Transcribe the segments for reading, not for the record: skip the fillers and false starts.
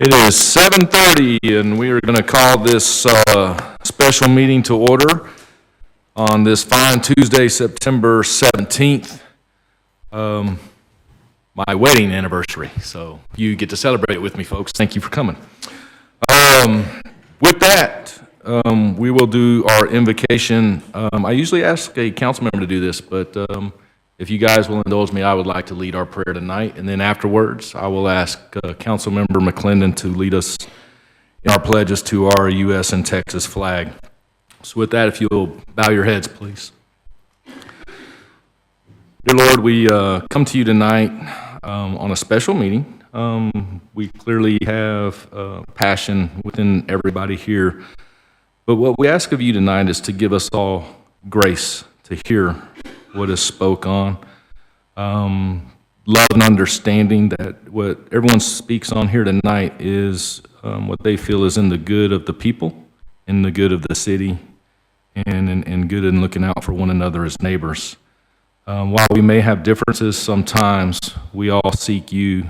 It is 7:30, and we are going to call this special meeting to order on this fine Tuesday, September 17th, my wedding anniversary. So you get to celebrate with me, folks. Thank you for coming. With that, we will do our invocation. I usually ask a council member to do this, but if you guys will indulge me, I would like to lead our prayer tonight, and then afterwards, I will ask Council Member McLendon to lead us in our pledges to our U.S. and Texas flag. So with that, if you'll bow your heads, please. Dear Lord, we come to you tonight on a special meeting. We clearly have passion within everybody here, but what we ask of you tonight is to give us all grace to hear what is spoke on, love and understanding that what everyone speaks on here tonight is what they feel is in the good of the people, in the good of the city, and good in looking out for one another as neighbors. While we may have differences sometimes, we all seek you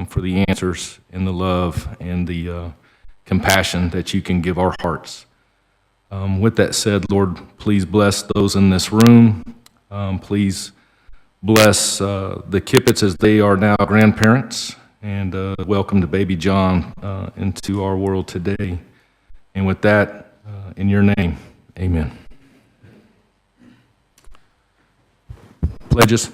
for the answers and the love and the compassion that you can give our hearts. With that said, Lord, please bless those in this room. Please bless the Kippets as they are now grandparents, and welcome to baby John into our world today. And with that, in your name, amen. Pledges.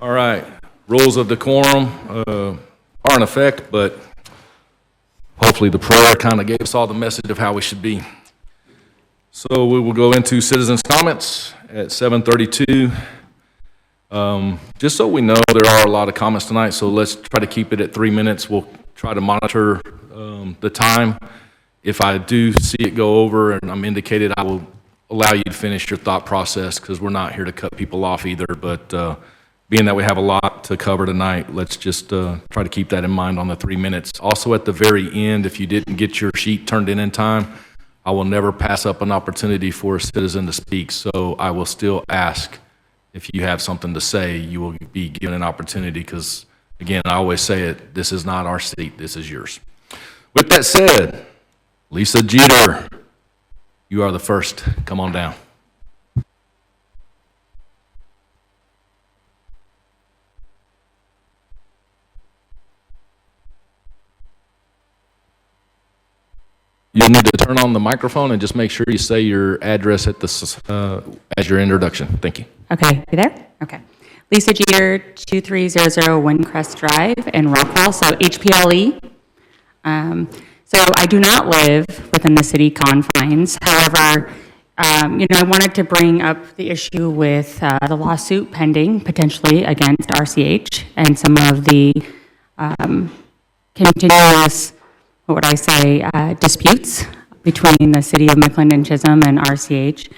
All right, rules of decorum are in effect, but hopefully the prayer kind of gave us all the message of how we should be. So we will go into citizens' comments at 7:32. Just so we know, there are a lot of comments tonight, so let's try to keep it at 3 minutes. We'll try to monitor the time. If I do see it go over and I'm indicated, I will allow you to finish your thought process, because we're not here to cut people off either, but being that we have a lot to cover tonight, let's just try to keep that in mind on the 3 minutes. Also, at the very end, if you didn't get your sheet turned in time, I will never pass up an opportunity for a citizen to speak. So I will still ask if you have something to say, you will be given an opportunity, because, again, I always say it, this is not our seat, this is yours. With that said, Lisa Jeter, you are the first. Come on down. You'll need to turn on the microphone and just make sure you say your address at the as your introduction. Thank you. Okay, you there? Okay. Lisa Jeter, 2300 Windcrest Drive in Rockwell, so HPLE. So I do not live within the city confines. However, I wanted to bring up the issue with the lawsuit pending potentially against RCH and some of the continuous, disputes between the city of McLendon-Chisholm and RCH.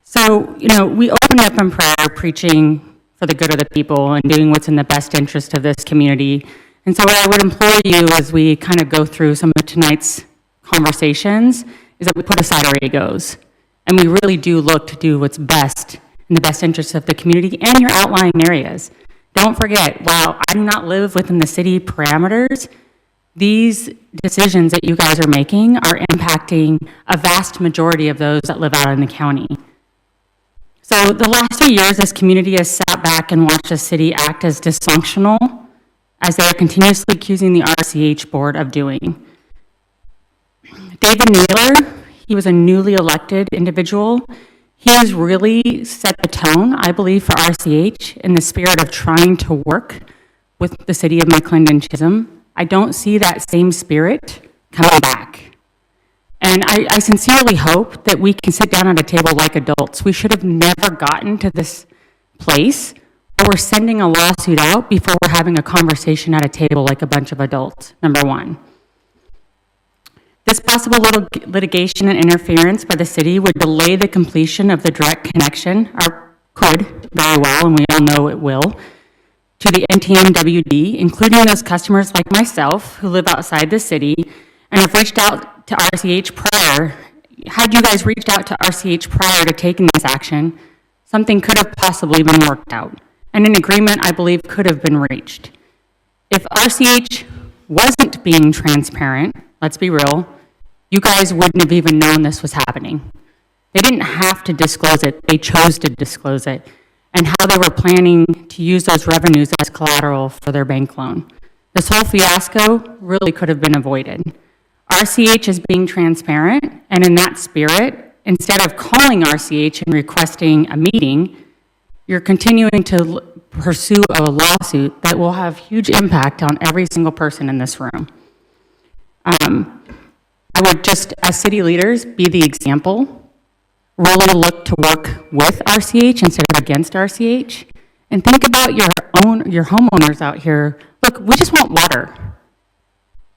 So, we open up in prayer, preaching for the good of the people and doing what's in the best interest of this community. And so what I would implore you as we kind of go through some of tonight's conversations is that we put aside our egos and we really do look to do what's best in the best interest of the community and your outlying areas. Don't forget, while I do not live within the city parameters, these decisions that you guys are making are impacting a vast majority of those that live out in the county. So the last few years, this community has sat back and watched the city act as dysfunctional as they are continuously accusing the RCH board of doing. David Naylor, he was a newly elected individual. He has really set the tone, I believe, for RCH in the spirit of trying to work with the city of McLendon-Chisholm. I don't see that same spirit coming back. And I sincerely hope that we can sit down at a table like adults. We should have never gotten to this place but we're sending a lawsuit out before we're having a conversation at a table like a bunch of adults, number one. This possible litigation and interference by the city would delay the completion of the direct connection, or could very well, and we all know it will, to the NTMWD, including those customers like myself who live outside the city and have reached out to RCH prior. Had you guys reached out to RCH prior to taking this action, something could have possibly been worked out, and an agreement, I believe, could have been reached. If RCH wasn't being transparent, let's be real, you guys wouldn't have even known this was happening. They didn't have to disclose it, they chose to disclose it, and how they were planning to use those revenues as collateral for their bank loan. This whole fiasco really could have been avoided. RCH is being transparent, and in that spirit, instead of calling RCH and requesting a meeting, you're continuing to pursue a lawsuit that will have huge impact on every single person in this room. I would just, as city leaders, be the example, really look to work with RCH instead of against RCH, and think about your homeowners out here. Look, we just want water.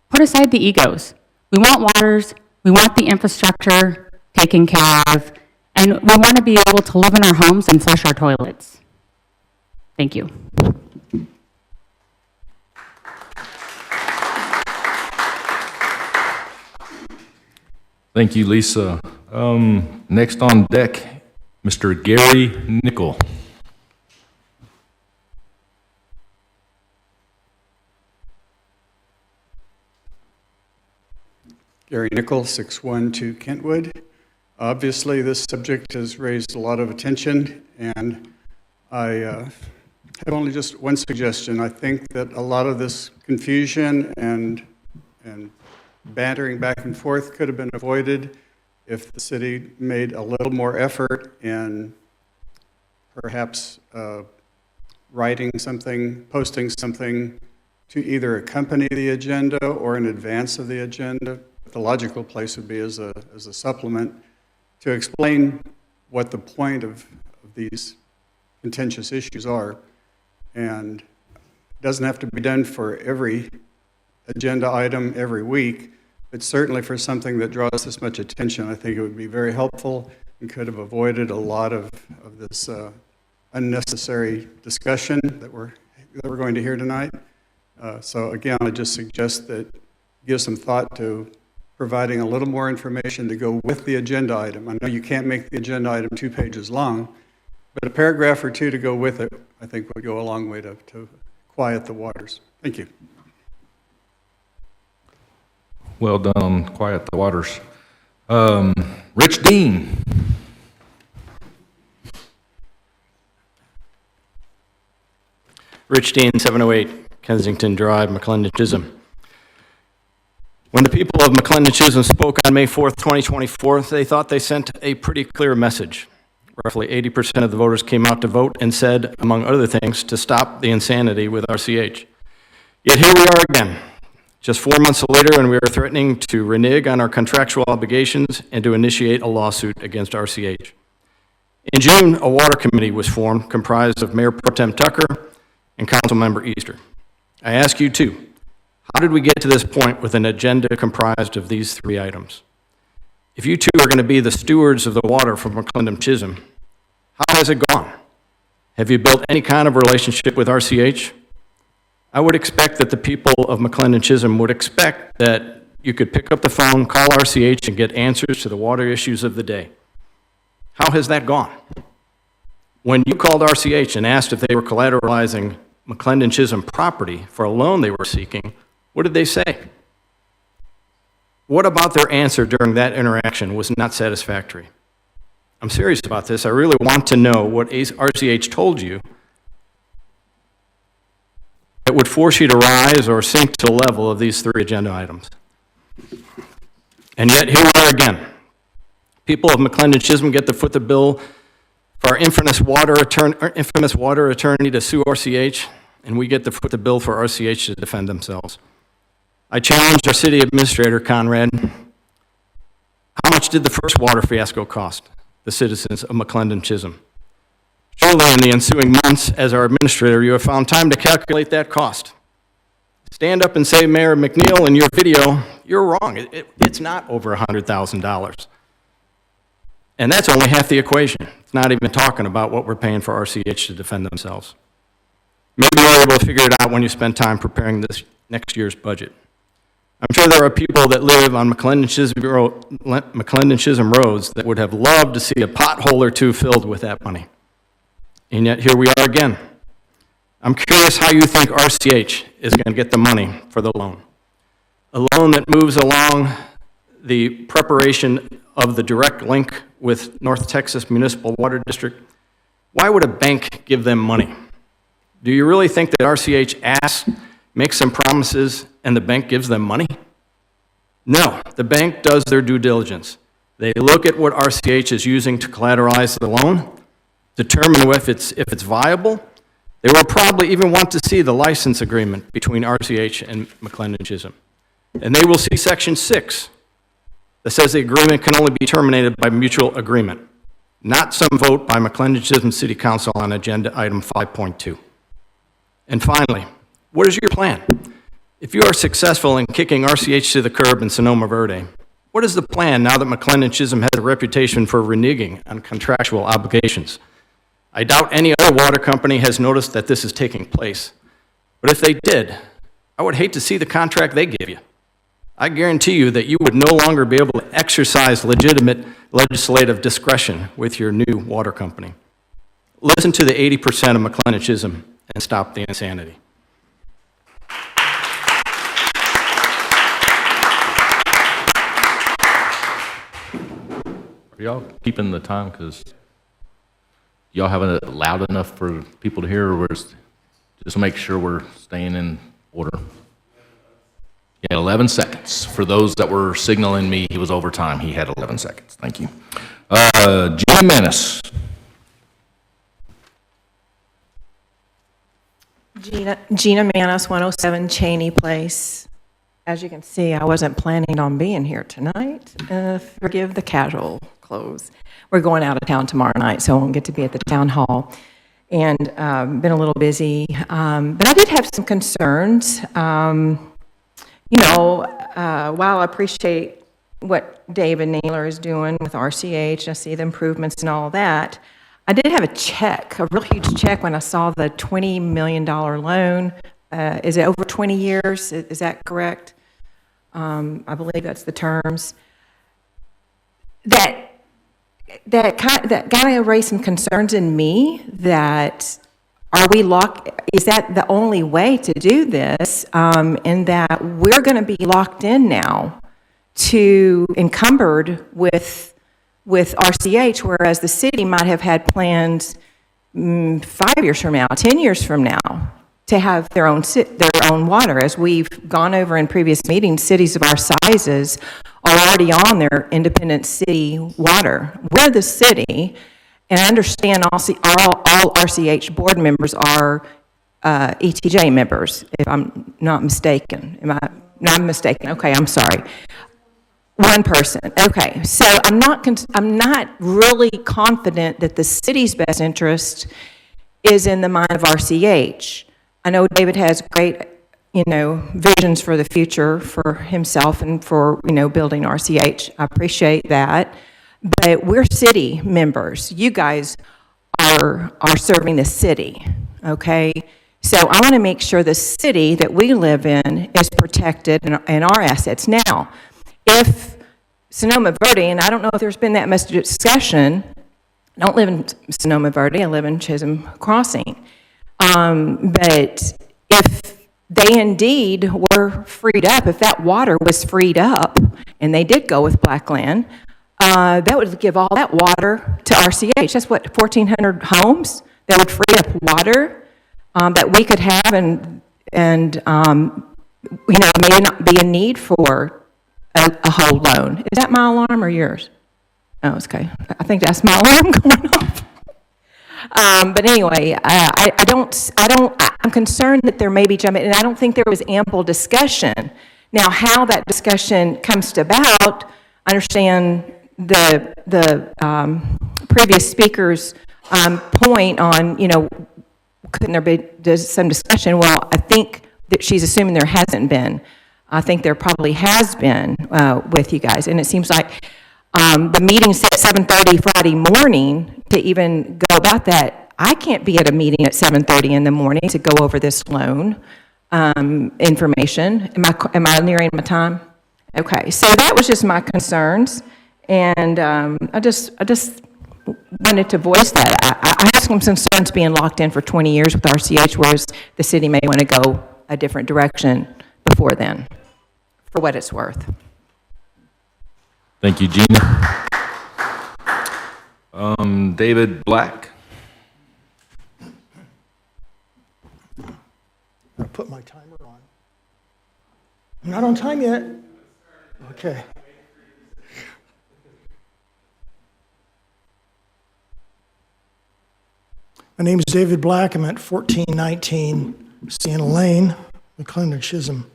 Put aside the egos. We want waters, we want the infrastructure taken care of, and we want to be able to live in our homes and flush our toilets. Thank you. Thank you, Lisa. Next on deck, Mr. Gary Nickel. Gary Nickel, 612 Kentwood. Obviously, this subject has raised a lot of attention, and I have only just one suggestion. I think that a lot of this confusion and bantering back and forth could have been avoided if the city made a little more effort in perhaps writing something, posting something to either accompany the agenda or in advance of the agenda. The logical place would be as a supplement to explain what the point of these contentious issues are. And it doesn't have to be done for every agenda item every week, but certainly for something that draws this much attention, I think it would be very helpful and could have avoided a lot of this unnecessary discussion that we're going to hear tonight. So again, I just suggest that give some thought to providing a little more information to go with the agenda item. I know you can't make the agenda item 2 pages long, but a paragraph or two to go with it, I think would go a long way to quiet the waters. Thank you. Well done, quiet the waters. Rich Dean. Rich Dean, 708 Kensington Drive, McLendon-Chisholm. When the people of McLendon-Chisholm spoke on May 4th, 2024, they thought they sent a pretty clear message. Roughly 80% of the voters came out to vote and said, among other things, to stop the insanity with RCH. Yet here we are again, just 4 months later, and we are threatening to renege on our contractual obligations and to initiate a lawsuit against RCH. In June, a water committee was formed comprised of Mayor Pro Tem Tucker and Councilmember Easter. I ask you too, how did we get to this point with an agenda comprised of these 3 items? If you two are going to be the stewards of the water from McLendon-Chisholm, how has it gone? Have you built any kind of relationship with RCH? I would expect that the people of McLendon-Chisholm would expect that you could pick up the phone, call RCH, and get answers to the water issues of the day. How has that gone? When you called RCH and asked if they were collateralizing McLendon-Chisholm property for a loan they were seeking, what did they say? What about their answer during that interaction was not satisfactory? I'm serious about this. I really want to know what RCH told you that would force you to rise or sink to the level of these 3 agenda items. And yet, here we are again. People of McLendon-Chisholm get to foot the bill for our infamous water attorney to sue RCH, and we get to foot the bill for RCH to defend themselves. I challenged our city administrator, Conrad, how much did the first water fiasco cost the citizens of McLendon-Chisholm? Surely in the ensuing months, as our administrator, you have found time to calculate that cost. Stand up and say, Mayor McNeil, in your video, you're wrong. It's not over $100,000. And that's only half the equation. It's not even talking about what we're paying for RCH to defend themselves. Maybe you're able to figure it out when you spend time preparing this next year's budget. I'm sure there are people that live on McLendon-Chisholm roads that would have loved to see a pothole or two filled with that money. And yet here we are again. I'm curious how you think RCH is going to get the money for the loan. A loan that moves along the preparation of the direct link with North Texas Municipal Water District. Why would a bank give them money? Do you really think that RCH asks, makes some promises, and the bank gives them money? No, the bank does their due diligence. They look at what RCH is using to collateralize the loan, determine if it's viable. They will probably even want to see the license agreement between RCH and McLendon-Chisholm. And they will see Section 6 that says the agreement can only be terminated by mutual agreement, not some vote by McLendon-Chisholm City Council on Agenda Item 5.2. And finally, what is your plan? If you are successful in kicking RCH to the curb in Sonoma Verde, what is the plan now that McLendon-Chisholm has a reputation for reneging on contractual obligations? I doubt any other water company has noticed that this is taking place. But if they did, I would hate to see the contract they gave you. I guarantee you that you would no longer be able to exercise legitimate legislative discretion with your new water company. Listen to the 80% of McLendon-Chisholm and stop the insanity. Are y'all keeping the time? Because y'all having it loud enough for people to hear, or we're just make sure we're staying in order? Yeah, 11 seconds. For those that were signaling me he was over time, he had 11 seconds. Thank you. Gina Manis. Gina Manis, 107 Cheney Place. As you can see, I wasn't planning on being here tonight. Forgive the casual clothes. We're going out of town tomorrow night, so I won't get to be at the town hall. And been a little busy. But I did have some concerns. While I appreciate what David Naylor is doing with RCH, I see the improvements and all that, I did have a real huge check when I saw the $20 million loan. Is it over 20 years? Is that correct? I believe that's the terms. That kind of raised some concerns in me that are we locked? Is that the only way to do this? In that we're going to be locked in now to encumbered with RCH, whereas the city might have had plans 5 years from now, 10 years from now, to have their own water. As we've gone over in previous meetings, cities of our sizes are already on their independent city water. We're the city, and I understand all RCH board members are ETJ members, if I'm not mistaken. Am I not mistaken? Okay, I'm sorry. One person. Okay, so I'm not really confident that the city's best interest is in the mind of RCH. I know David has great, visions for the future for himself and for, building RCH. I appreciate that. But we're city members. You guys are serving the city, okay? So I want to make sure the city that we live in is protected and our assets. Now, if Sonoma Verde, and I don't know if there's been that much discussion, I don't live in Sonoma Verde, I live in Chisholm Crossing. But if they indeed were freed up, if that water was freed up, and they did go with Blackland, that would give all that water to RCH. That's what, 1,400 homes that would free up water that we could have and may not be a need for a whole loan. Is that my alarm or yours? Oh, it's okay. I think that's my alarm going off. But anyway, I'm concerned that there may be jumping, and I don't think there was ample discussion. Now, how that discussion comes to about, I understand the previous speakers point on, couldn't there be some discussion? Well, I think that she's assuming there hasn't been. I think there probably has been with you guys. And it seems like the meeting said 7:30 Friday morning to even go about that. I can't be at a meeting at 7:30 in the morning to go over this loan information. Am I nearing my time? Okay, so that was just my concerns. And I just wanted to voice that. I have some concerns being locked in for 20 years with RCH, whereas the city may want to go a different direction before then, for what it's worth. Thank you, Gina. David Black. I'll put my timer on. I'm not on time yet. Okay. My name is David Black. I'm at 1419 Sienna Lane, McLendon-Chisholm.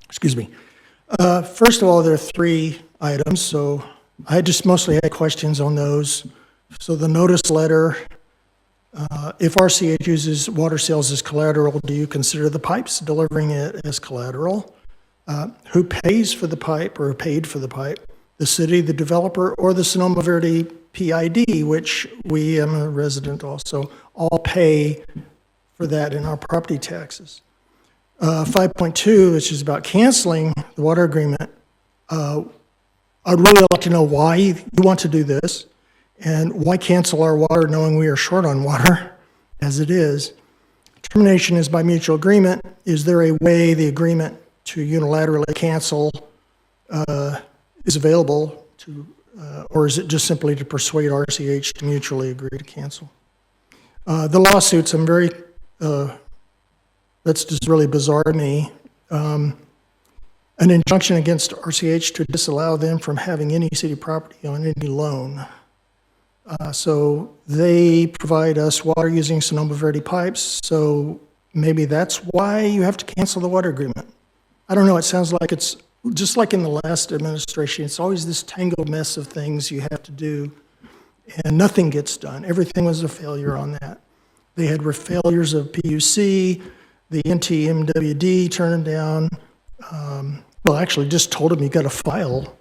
Excuse me. First of all, there are 3 items, so I just mostly had questions on those. So the notice letter, if RCH uses water sales as collateral, do you consider the pipes delivering it as collateral? Who pays for the pipe or paid for the pipe? The city, the developer, or the Sonoma Verde PID, which we, I'm a resident also, all pay for that in our property taxes. 5.2, which is about canceling the water agreement. I'd really like to know why you want to do this, and why cancel our water knowing we are short on water as it is. Termination is by mutual agreement. Is there a way the agreement to unilaterally cancel is available to, or is it just simply to persuade RCH to mutually agree to cancel? The lawsuits, that's just really bizarre to me. An injunction against RCH to disallow them from having any city property on any loan. So they provide us water using Sonoma Verde pipes, so maybe that's why you have to cancel the water agreement. I don't know, it sounds like it's just like in the last administration, it's always this tangled mess of things you have to do, and nothing gets done. Everything was a failure on that. They had failures of PUC, the NTMWD turned them down. Well, actually just told him you got to file.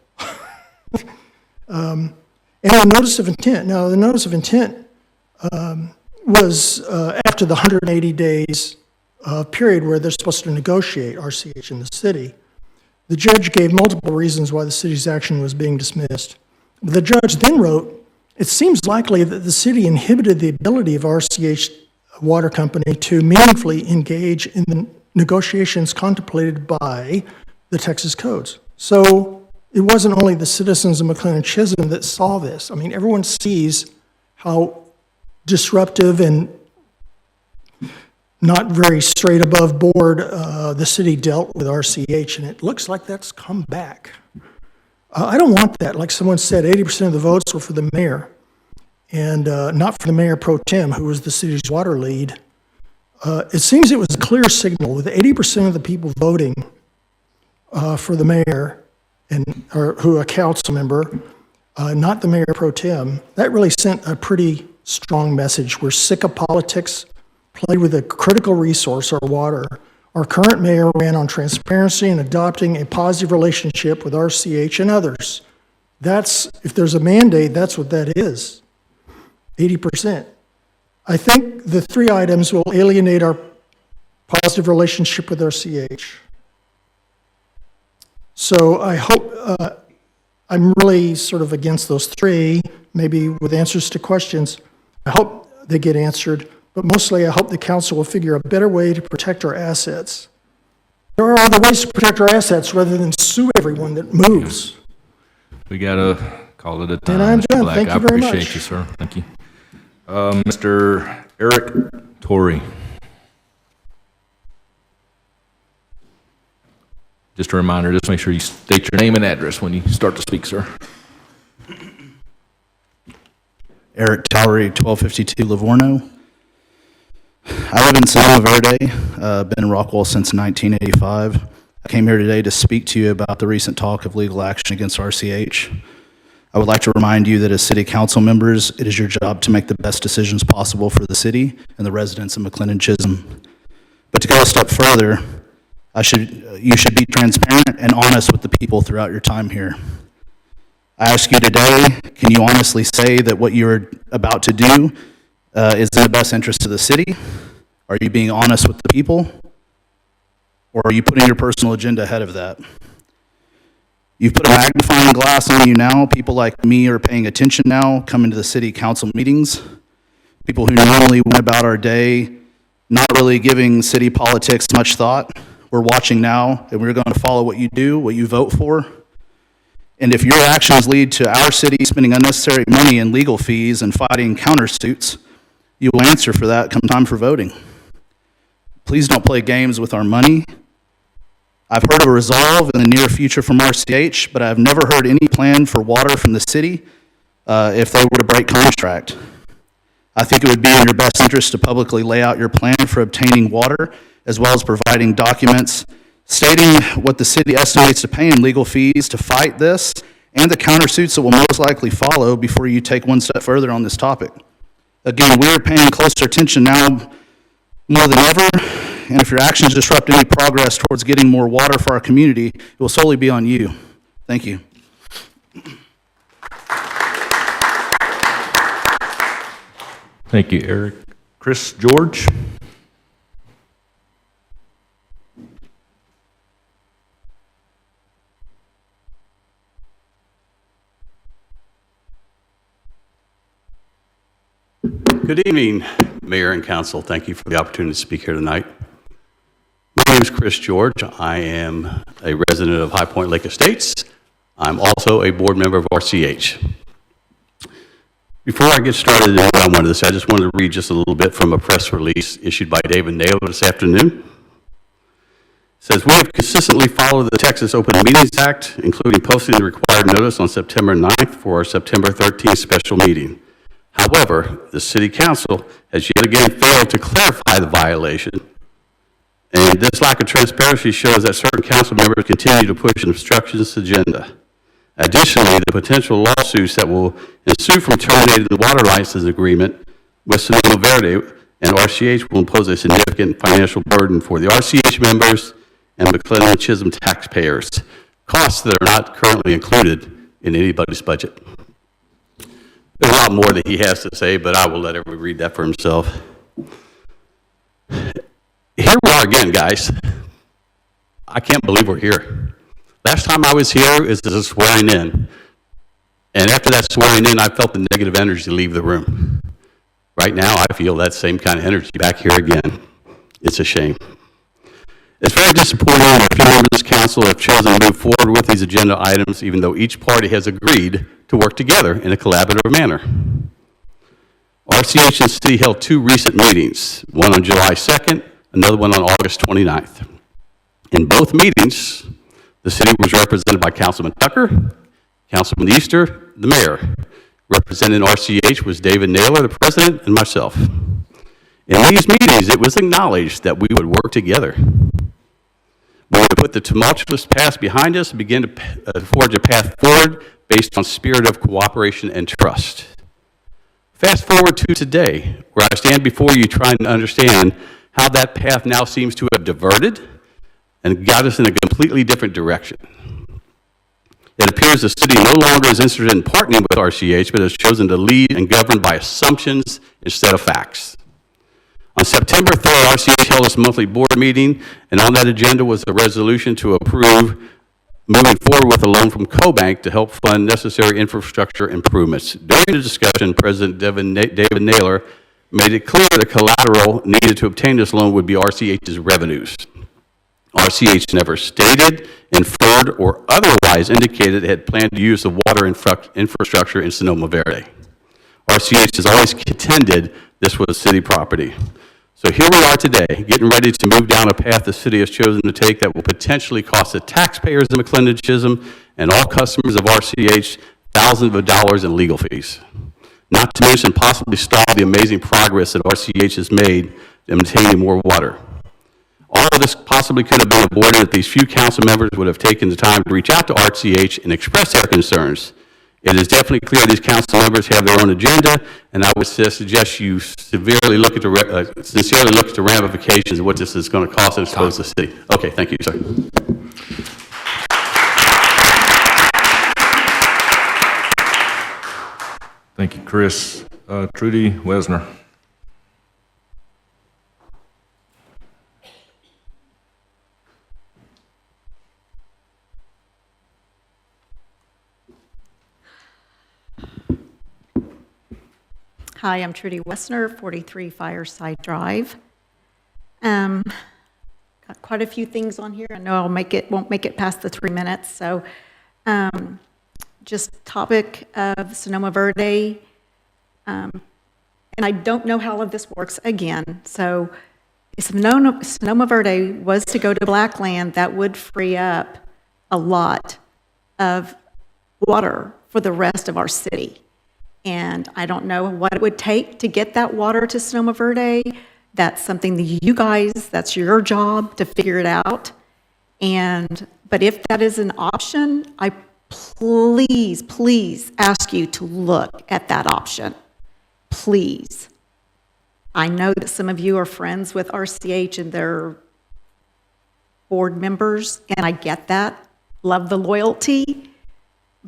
And a notice of intent. Now, the notice of intent was after the 180 days period where they're supposed to negotiate, RCH and the city. The judge gave multiple reasons why the city's action was being dismissed. The judge then wrote, it seems likely that the city inhibited the ability of RCH Water Company to meaningfully engage in the negotiations contemplated by the Texas codes. So it wasn't only the citizens of McLendon-Chisholm that saw this. I mean, everyone sees how disruptive and not very straight above board the city dealt with RCH, and it looks like that's come back. I don't want that. Like someone said, 80% of the votes were for the mayor, and not for the mayor pro tem, who was the city's water lead. It seems it was a clear signal with 80% of the people voting for the mayor, or who a council member, not the mayor pro tem. That really sent a pretty strong message. We're sick of politics. Play with a critical resource, our water. Our current mayor ran on transparency and adopting a positive relationship with RCH and others. That's, if there's a mandate, that's what that is, 80%. I think the 3 items will alienate our positive relationship with RCH. So I hope, I'm really sort of against those 3, maybe with answers to questions. I hope they get answered. But mostly, I hope the council will figure a better way to protect our assets. There are other ways to protect our assets rather than sue everyone that moves. We got to call it a time. And I'm Mr. done. Black. Thank you very much. I appreciate you, sir. Thank you. Mr. Eric Torrey. Just a reminder, just make sure you state your name and address when you start to speak, sir. Eric Towery, 1252 Livorno. I live in Sonoma Verde, been in Rockwell since 1985. I came here today to speak to you about the recent talk of legal action against RCH. I would like to remind you that as city council members, it is your job to make the best decisions possible for the city and the residents of McLendon-Chisholm. But to go a step further, you should be transparent and honest with the people throughout your time here. I ask you today, can you honestly say that what you're about to do is in the best interest of the city? Are you being honest with the people? Or are you putting your personal agenda ahead of that? You've put a magnifying glass on you now. People like me are paying attention now, coming to the city council meetings. People who normally went about our day not really giving city politics much thought. We're watching now, and we're going to follow what you do, what you vote for. And if your actions lead to our city spending unnecessary money in legal fees and fighting countersuits, you will answer for that come time for voting. Please don't play games with our money. I've heard of a resolve in the near future from RCH, but I've never heard any plan for water from the city if they were to break contract. I think it would be in your best interest to publicly lay out your plan for obtaining water, as well as providing documents stating what the city estimates to pay in legal fees to fight this and the countersuits that will most likely follow before you take one step further on this topic. Again, we are paying closer attention now more than ever, and if your actions disrupt any progress towards getting more water for our community, it will solely be on you. Thank you. Thank you, Eric. Chris George? Good evening, Mayor and Council. Thank you for the opportunity to speak here tonight. My name is Chris George. I am a resident of High Point Lake Estates. I'm also a board member of RCH. Before I get started in what I wanted to say, I just wanted to read just a little bit from a press release issued by David Naylor this afternoon. It says, we have consistently followed the Texas Open Meetings Act, including posting the required notice on September 9th for our September 13th special meeting. However, the City Council has yet again failed to clarify the violation, and this lack of transparency shows that certain council members continue to push an obstructionist agenda. Additionally, the potential lawsuits that will ensue from terminating the water license agreement with Sonoma Verde and RCH will impose a significant financial burden for the RCH members and McLendon-Chisholm taxpayers, costs that are not currently included in anybody's budget. There's a lot more that he has to say, but I will let everybody read that for himself. Here we are again, guys. I can't believe we're here. Last time I was here is a swearing in. And after that swearing in, I felt the negative energy leave the room. Right now, I feel that same kind of energy back here again. It's a shame. It's very disappointing that a few members of this council have chosen to move forward with these agenda items, even though each party has agreed to work together in a collaborative manner. RCH and City held two recent meetings, one on July 2nd, another one on August 29th. In both meetings, the city was represented by Councilman Tucker, Councilman Easter, the mayor. Representing RCH was David Naylor, the president, and myself. In these meetings, it was acknowledged that we would work together. We would put the tumultuous past behind us and begin to forge a path forward based on spirit of cooperation and trust. Fast forward to today, where I stand before you trying to understand how that path now seems to have diverted and got us in a completely different direction. It appears the city no longer is interested in partnering with RCH, but has chosen to lead and govern by assumptions instead of facts. On September 3rd, RCH held its monthly board meeting, and on that agenda was a resolution to approve moving forward with a loan from CoBank to help fund necessary infrastructure improvements. During the discussion, President David Naylor made it clear the collateral needed to obtain this loan would be RCH's revenues. RCH never stated, inferred, or otherwise indicated it had planned to use the water infrastructure in Sonoma Verde. RCH has always contended this was city property. So here we are today, getting ready to move down a path the city has chosen to take that will potentially cost the taxpayers of McLendon-Chisholm and all customers of RCH thousands of dollars in legal fees. Not to mention possibly stall the amazing progress that RCH has made in obtaining more water. All of this possibly could have been avoided if these few council members would have taken the time to reach out to RCH and express their concerns. It is definitely clear these council members have their own agenda, and I would suggest you sincerely look at the ramifications of what this is going to cost and expose the city. Okay, thank you, sir. Thank you, Chris. Trudy Wesner. Hi, I'm Trudy Wessner, 43 Fireside Drive. Got quite a few things on here. I know won't make it past the 3 minutes. So, just topic of Sonoma Verde, and I don't know how all of this works again. So, if Sonoma Verde was to go to black land, that would free up a lot of water for the rest of our city. And I don't know what it would take to get that water to Sonoma Verde. That's something that you guys, that's your job to figure it out. But if that is an option, I please ask you to look at that option. Please. I know that some of you are friends with RCH and their board members, and I get that. Love the loyalty.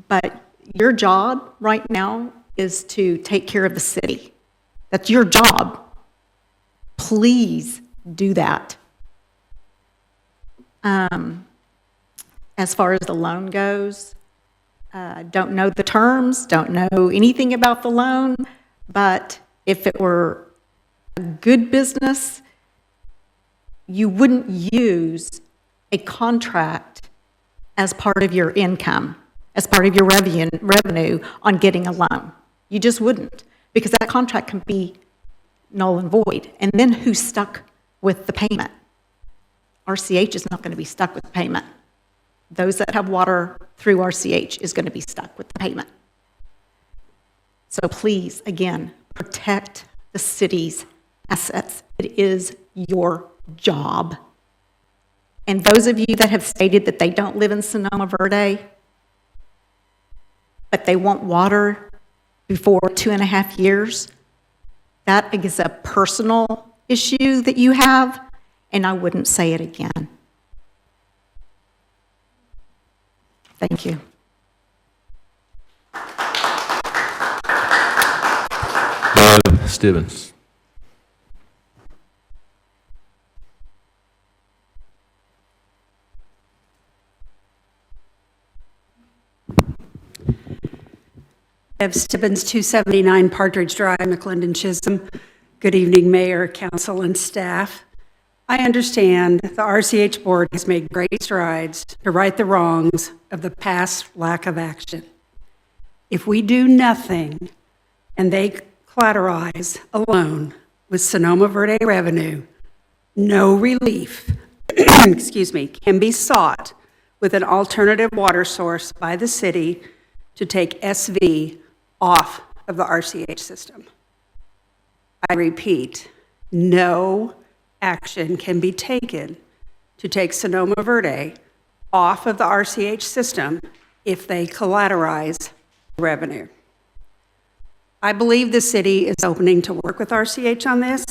But your job right now is to take care of the city. That's your job. Please do that. As far as the loan goes, don't know the terms, don't know anything about the loan, but if it were a good business, you wouldn't use a contract as part of your income, as part of your revenue on getting a loan. You just wouldn't, because that contract can be null and void. And then who's stuck with the payment? RCH is not going to be stuck with the payment. Those that have water through RCH is going to be stuck with the payment. So please, again, protect the city's assets. It is your job. And those of you that have stated that they don't live in Sonoma Verde, but they want water before 2.5 years, that is a personal issue that you have, and I wouldn't say it again. Thank you. Bev Stevens. Bev Stibbons, 279 Partridge Drive, McLendon-Chisholm. Good evening, Mayor, Council, and staff. I understand the RCH Board has made great strides to right the wrongs of the past lack of action. If we do nothing and they collateralize a loan with Sonoma Verde revenue, no relief can be sought with an alternative water source by the city to take SV off of the RCH system. I repeat, no action can be taken to take Sonoma Verde off of the RCH system if they collateralize revenue. I believe the city is opening to work with RCH on this.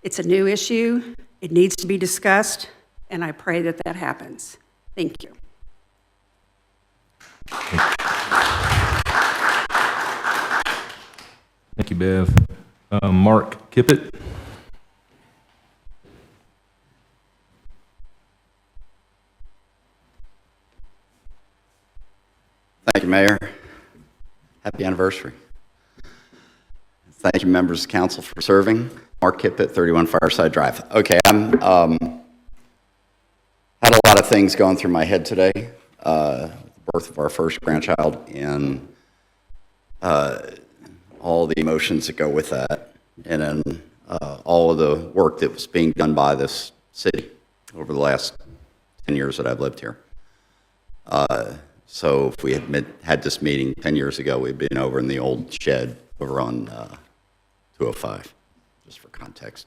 It's a new issue. It needs to be discussed, and I pray that that happens. Thank you. Thank you, Bev. Mark Kippett. Thank you, Mayor. Happy anniversary. Thank you, members of council, for serving. Mark Kippett, 31 Fireside Drive. Okay, I'm had a lot of things going through my head today. The birth of our first grandchild and all the emotions that go with that, and then all of the work that was being done by this city over the last 10 years that I've lived here. So if we had this meeting 10 years ago, we'd been over in the old shed over on 205, just for context.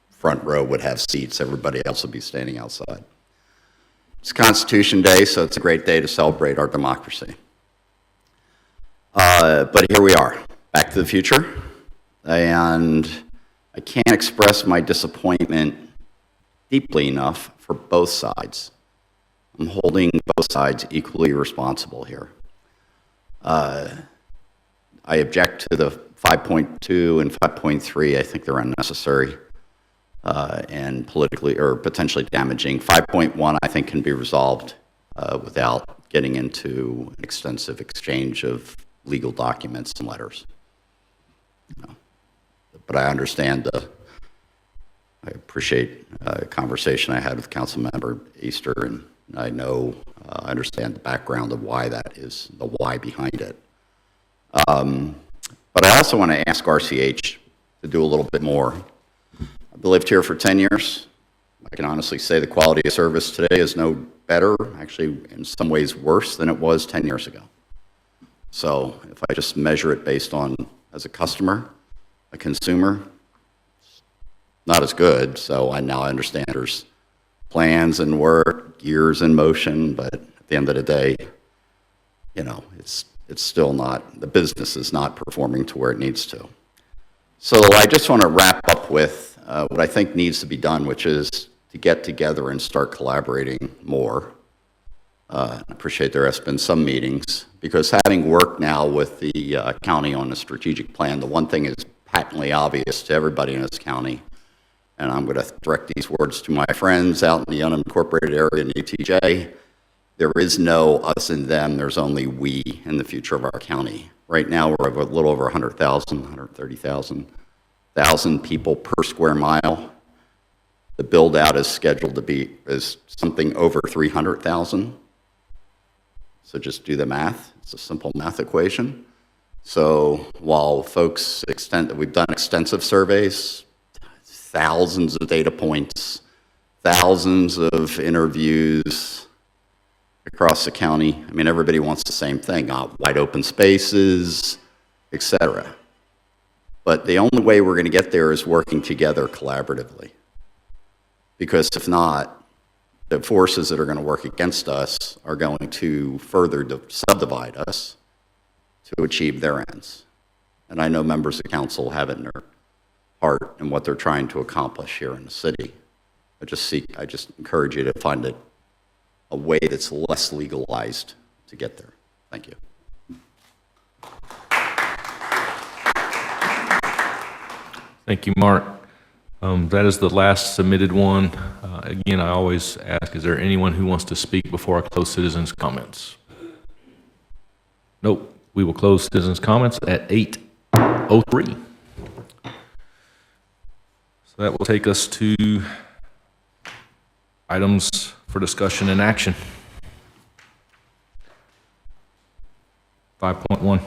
Front row would have seats, everybody else would be standing outside. It's Constitution Day, so it's a great day to celebrate our democracy. But here we are, Back to the Future, and I can't express my disappointment deeply enough for both sides. I'm holding both sides equally responsible here. I object to the 5.2 and 5.3. I think they're unnecessary and politically or potentially damaging. 5.1 I think can be resolved without getting into an extensive exchange of legal documents and letters. But I understand I appreciate a conversation I had with Councilmember Easter, and I know, I understand the background of why that is, the why behind it. But I also want to ask RCH to do a little bit more. I've lived here for 10 years. I can honestly say the quality of service today is no better, actually in some ways worse than it was 10 years ago. So if I just measure it based on, as a customer, a consumer, not as good. So I now understand there's plans and work, gears in motion, but at the end of the day, you know, it's still not, the business is not performing to where it needs to. So I just want to wrap up with what I think needs to be done, which is to get together and start collaborating more. I appreciate there has been some meetings, because having worked now with the county on a strategic plan, the one thing is patently obvious to everybody in this county, and I'm going to direct these words to my friends out in the unincorporated area in ETJ. There is no us and them, there's only we in the future of our county. Right now, we're a little over 100,000, 130,000 people per square mile. The build out is scheduled to be something over 300,000. So just do the math. It's a simple math equation. So while folks we've done extensive surveys, thousands of data points, thousands of interviews across the county. I mean, everybody wants the same thing, wide open spaces, etc. But the only way we're going to get there is working together collaboratively. Because if not, the forces that are going to work against us are going to further subdivide us to achieve their ends. And I know members of council have it in their heart and what they're trying to accomplish here in the city. I just encourage you to find a way that's less legalized to get there. Thank you. Thank you, Mark. That is the last submitted one. Again, I always ask, is there anyone who wants to speak before I close citizens' comments? Nope. We will close citizens' comments at 8:03. So that will take us to items for discussion and action. 5.1.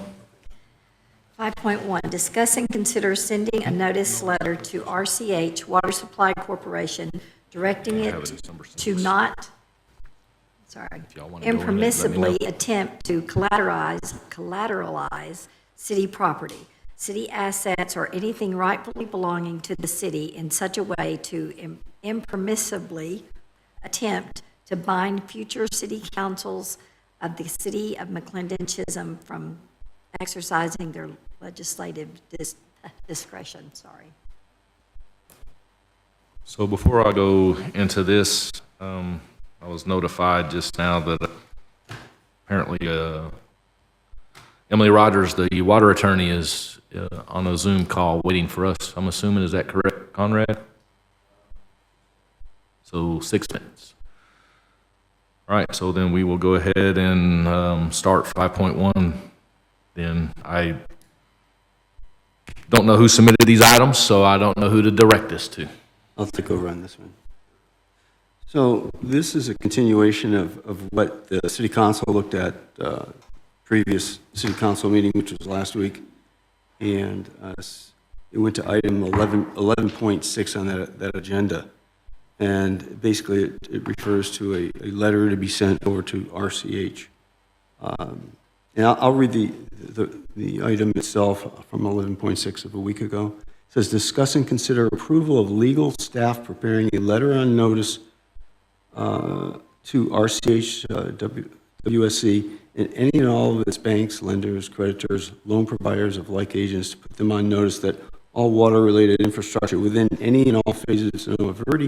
5.1, discuss and consider sending a notice letter to RCH Water Supply Corporation directing it to not, impermissibly attempt to collateralize city property, city assets, or anything rightfully belonging to the city in such a way to impermissibly attempt to bind future city councils of the city of McLendon-Chisholm from exercising their legislative discretion. So before I go into this, I was notified just now that apparently Emily Rogers, the water attorney, is on a Zoom call waiting for us. I'm assuming, is that correct, Conrad? So 6 minutes. All right, so then we will go ahead and start 5.1. Then I don't know who submitted these items, so I don't know who to direct this to. I'll take over on this one. So this is a continuation of what the city council looked at previous city council meeting, which was last week. And it went to item 11.6 on that agenda. And basically it refers to a letter to be sent over to RCH. And I'll read the item itself from 11.6 of a week ago. It says, discuss and consider approval of legal staff preparing a letter on notice to RCH USC, and any and all of its banks, lenders, creditors, loan providers of like agents to put them on notice that all water-related infrastructure within any and all phases of Sonoma Verde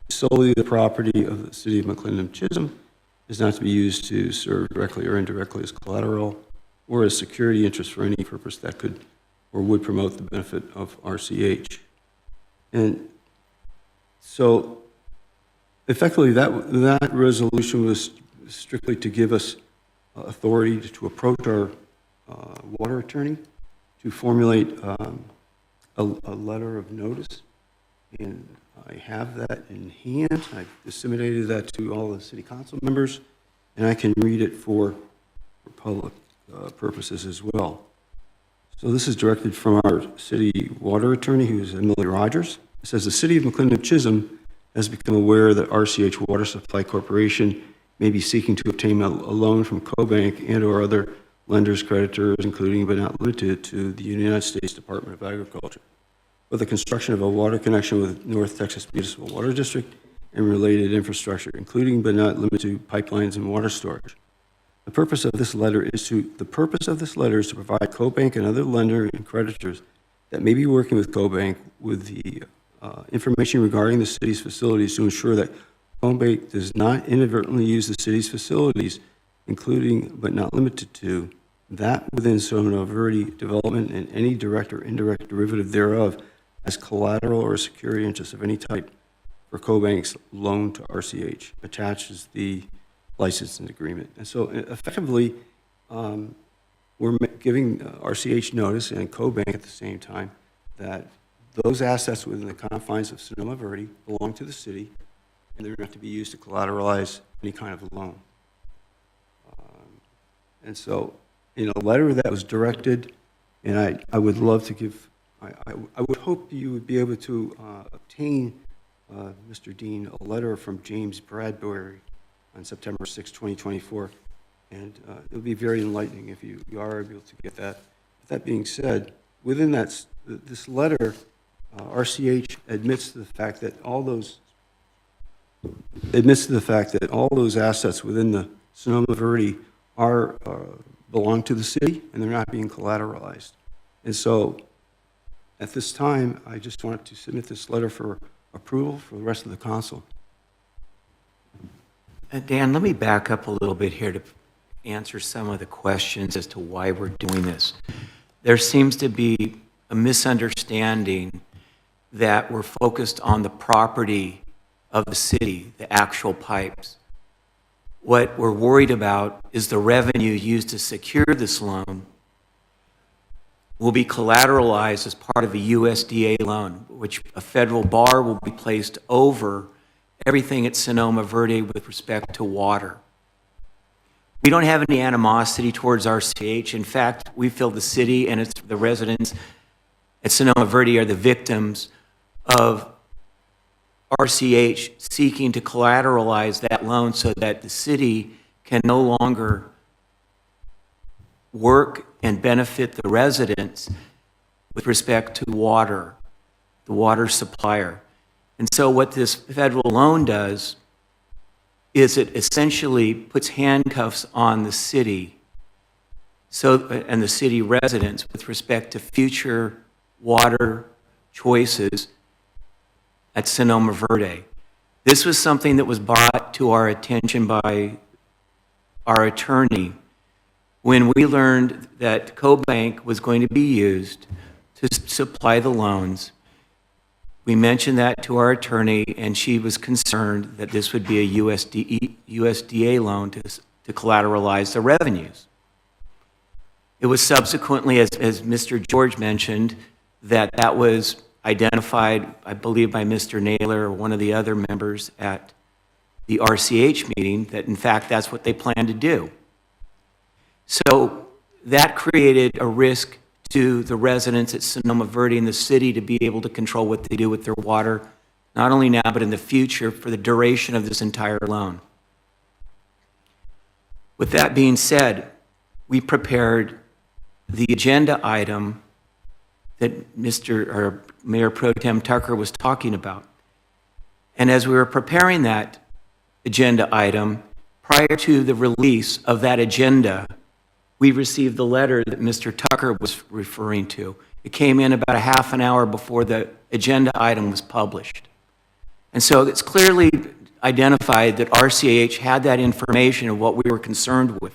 is solely the property of the city of McLendon-Chisholm, is not to be used to serve directly or indirectly as collateral or as security interest for any purpose that could or would promote the benefit of RCH. And so effectively, that resolution was strictly to give us authority to approach our water attorney to formulate a letter of notice. And I have that in hand. I disseminated that to all the city council members, and I can read it for public purposes as well. So this is directed from our city water attorney, who is Emily Rogers. It says, the city of McLendon-Chisholm has become aware that RCH Water Supply Corporation may be seeking to obtain a loan from CoBank and or other lenders, creditors, including but not limited to the United States Department of Agriculture, for the construction of a water connection with North Texas Municipal Water District and related infrastructure, including but not limited to pipelines and water storage. The purpose of this letter is to provide CoBank and other lender and creditors that may be working with CoBank with the information regarding the city's facilities to ensure that CoBank does not inadvertently use the city's facilities, including but not limited to that within Sonoma Verde development and any direct or indirect derivative thereof as collateral or security interest of any type for CoBank's loan to RCH. Attached is the licensing agreement. And so effectively, we're giving RCH notice and CoBank at the same time that those assets within the confines of Sonoma Verde belong to the city, and they're not to be used to collateralize any kind of loan. And so, in a letter that was directed, and I would love to give, I would hope you would be able to obtain, Mr. Dean, a letter from James Bradbury on September 6, 2024, and it would be very enlightening if you are able to get that. With that being said, within this letter, RCH admits to the fact that all those assets within the Sonoma Verde are belong to the city, and they're not being collateralized. And so, at this time, I just wanted to submit this letter for approval for the rest of the council. Dan, let me back up a little bit here to answer some of the questions as to why we're doing this. There seems to be a misunderstanding that we're focused on the property of the city, the actual pipes. What we're worried about is the revenue used to secure this loan will be collateralized as part of a USDA loan, which a federal bar will be placed over everything at Sonoma Verde with respect to water. We don't have any animosity towards RCH. In fact, we feel the city and the residents at Sonoma Verde are the victims of RCH seeking to collateralize that loan so that the city can no longer work and benefit the residents with respect to water, the water supplier. And so what this federal loan does is it essentially puts handcuffs on the city and the city residents with respect to future water choices at Sonoma Verde. This was something that was brought to our attention by our attorney when we learned that CoBank was going to be used to supply the loans. We mentioned that to our attorney, and she was concerned that this would be a USDA loan to collateralize the revenues. It was subsequently, as Mr. George mentioned, that was identified, I believe, by Mr. Naylor or one of the other members at the RCH meeting, that in fact that's what they plan to do. So that created a risk to the residents at Sonoma Verde and the city to be able to control what they do with their water, not only now but in the future for the duration of this entire loan. With that being said, we prepared the agenda item that Mayor Pro Tem Tucker was talking about. And as we were preparing that agenda item, prior to the release of that agenda, we received the letter that Mr. Tucker was referring to. It came in about a half an hour before the agenda item was published. And so it's clearly identified that RCH had that information of what we were concerned with.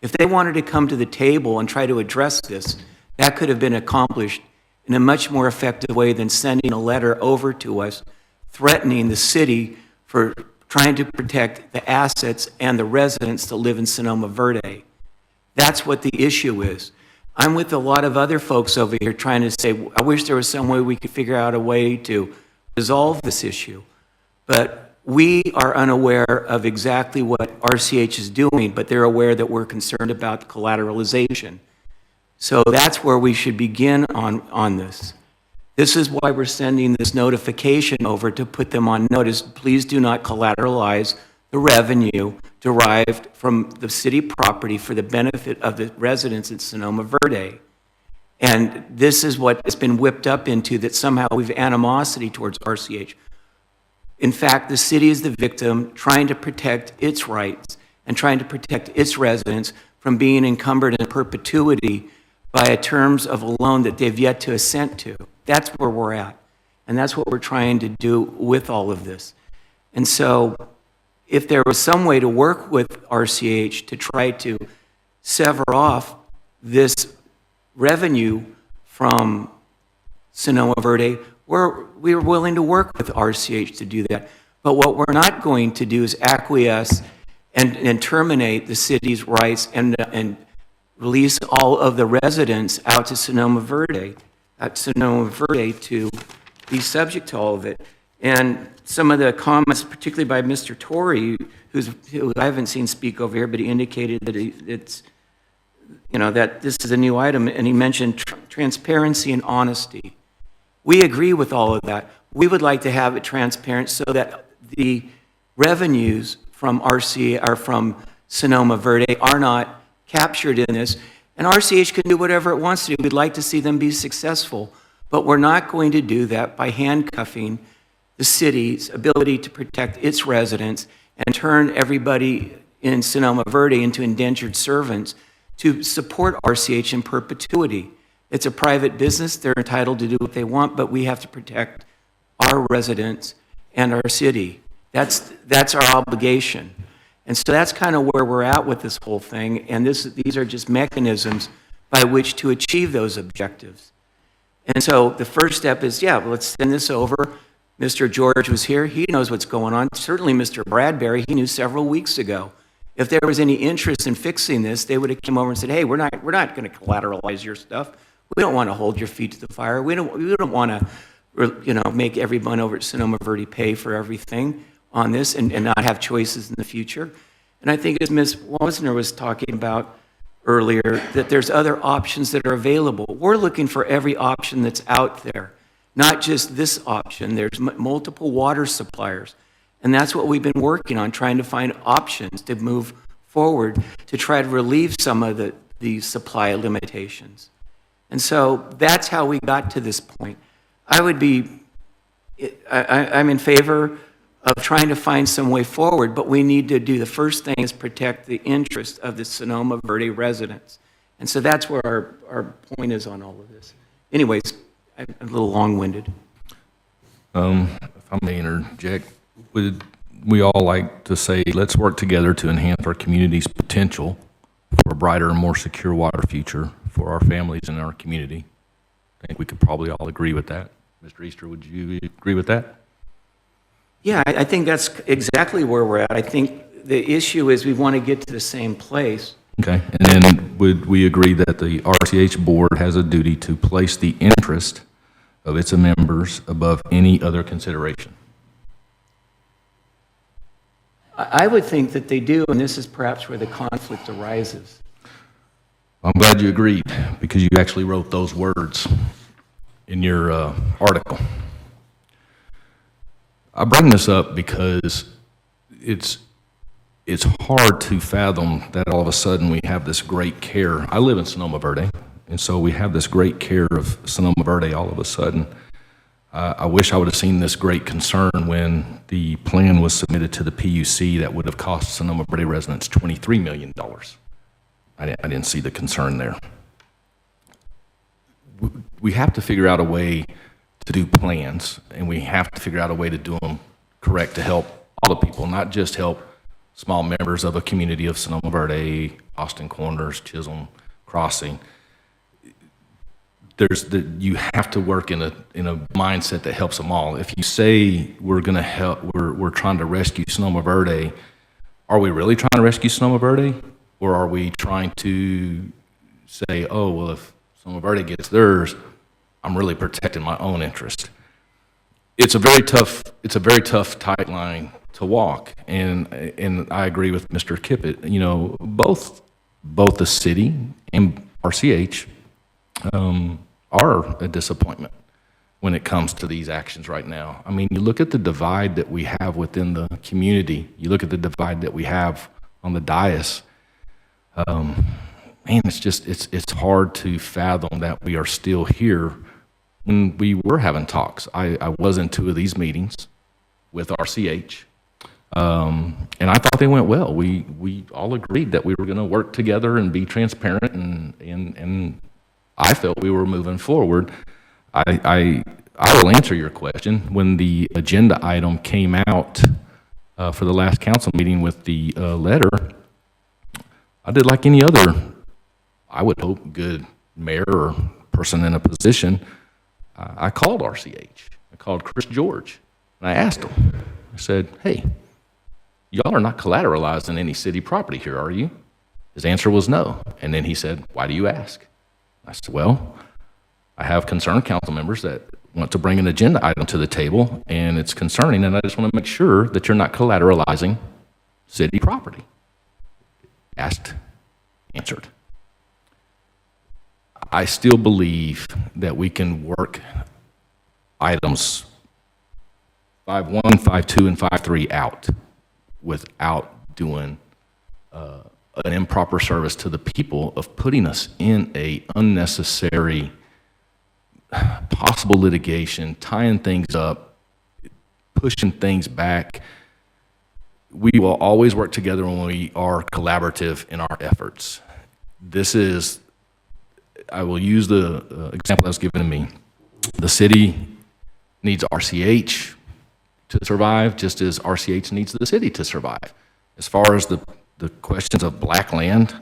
If they wanted to come to the table and try to address this, that could have been accomplished in a much more effective way than sending a letter over to us threatening the city for trying to protect the assets and the residents that live in Sonoma Verde. That's what the issue is. I'm with a lot of other folks over here trying to say, I wish there was some way we could figure out a way to resolve this issue. But we are unaware of exactly what RCH is doing, but they're aware that we're concerned about collateralization. So that's where we should begin on this. This is why we're sending this notification over to put them on notice. Please do not collateralize the revenue derived from the city property for the benefit of the residents in Sonoma Verde. And this is what has been whipped up into, that somehow we've animosity towards RCH. In fact, the city is the victim trying to protect its rights and trying to protect its residents from being encumbered in perpetuity by terms of a loan that they've yet to assent to. That's where we're at. And that's what we're trying to do with all of this. And so if there was some way to work with RCH to try to sever off this revenue from Sonoma Verde, we're willing to work with RCH to do that. But what we're not going to do is acquiesce and terminate the city's rights and release all of the residents out to Sonoma Verde to be subject to all of it. And some of the comments, particularly by Mr. Torrey, who I haven't seen speak over here, but he indicated that it's, you know, that this is a new item, and he mentioned transparency and honesty. We agree with all of that. We would like to have it transparent so that the revenues from from Sonoma Verde are not captured in this, and RCH can do whatever it wants to do. We'd like to see them be successful, but we're not going to do that by handcuffing the city's ability to protect its residents and turn everybody in Sonoma Verde into indentured servants to support RCH in perpetuity. It's a private business. They're entitled to do what they want, but we have to protect our residents and our city. That's our obligation. And so that's kind of where we're at with this whole thing, and these are just mechanisms by which to achieve those objectives. And so the first step is, yeah, well, let's send this over. Mr. George was here. He knows what's going on. Certainly Mr. Bradbury, he knew several weeks ago. If there was any interest in fixing this, they would have come over and said, hey, we're not going to collateralize your stuff. We don't want to hold your feet to the fire. We don't want to, make everyone over at Sonoma Verde pay for everything on this and not have choices in the future. And I think as Ms. Wasner was talking about earlier, that there's other options that are available. We're looking for every option that's out there, not just this option. There's multiple water suppliers. And that's what we've been working on, trying to find options to move forward to try to relieve some of the supply limitations. And so that's how we got to this point. I'm in favor of trying to find some way forward, but we need to do the first thing is protect the interests of the Sonoma Verde residents. And so that's where our point is on all of this. Anyways, I'm a little long-winded. If I may interject, would we all like to say, let's work together to enhance our community's potential for a brighter and more secure water future for our families and our community? I think we could probably all agree with that. Mr. Easter, would you agree with that? Yeah, I think that's exactly where we're at. I think the issue is we want to get to the same place. Okay, and then would we agree that the RCH board has a duty to place the interest of its members above any other consideration? I would think that they do, and this is perhaps where the conflict arises. I'm glad you agreed, because you actually wrote those words in your article. I bring this up because it's hard to fathom that all of a sudden we have this great care. I live in Sonoma Verde, and so we have this great care of Sonoma Verde all of a sudden. I wish I would have seen this great concern when the plan was submitted to the PUC that would have cost Sonoma Verde residents $23 million. I didn't see the concern there. We have to figure out a way to do plans, and we have to figure out a way to do them correct to help all the people, not just help small members of a community of Sonoma Verde, Austin Corners, Chisholm Crossing. You have to work in a mindset that helps them all. If you say we're going to help, we're trying to rescue Sonoma Verde, are we really trying to rescue Sonoma Verde, or are we trying to say, oh well, if Sonoma Verde gets theirs, I'm really protecting my own interest? It's a very tough tight line to walk, and I agree with Mr. Kippett. You know, both the city and RCH are a disappointment when it comes to these actions right now. I mean, you look at the divide that we have within the community. You look at the divide that we have on the dais. Man, it's hard to fathom that we are still here when we were having talks. I was in 2 of these meetings with RCH, and I thought they went well. We all agreed that we were going to work together and be transparent, and I felt we were moving forward. I will answer your question. When the agenda item came out for the last council meeting with the letter, I did like any other, I would hope, good mayor or person in a position. I called RCH. I called Chris George, and I asked him. I said, hey, y'all are not collateralizing any city property here, are you? His answer was no. And then he said, why do you ask? I said, well, I have concerned council members that want to bring an agenda item to the table, and it's concerning, and I just want to make sure that you're not collateralizing city property. Asked, answered. I still believe that we can work items 5.1, 5.2, and 5.3 out without doing an improper service to the people of putting us in a unnecessary possible litigation, tying things up, pushing things back. We will always work together when we are collaborative in our efforts. I will use the example that was given to me. The city needs RCH to survive, just as RCH needs the city to survive. As far as the questions of black land,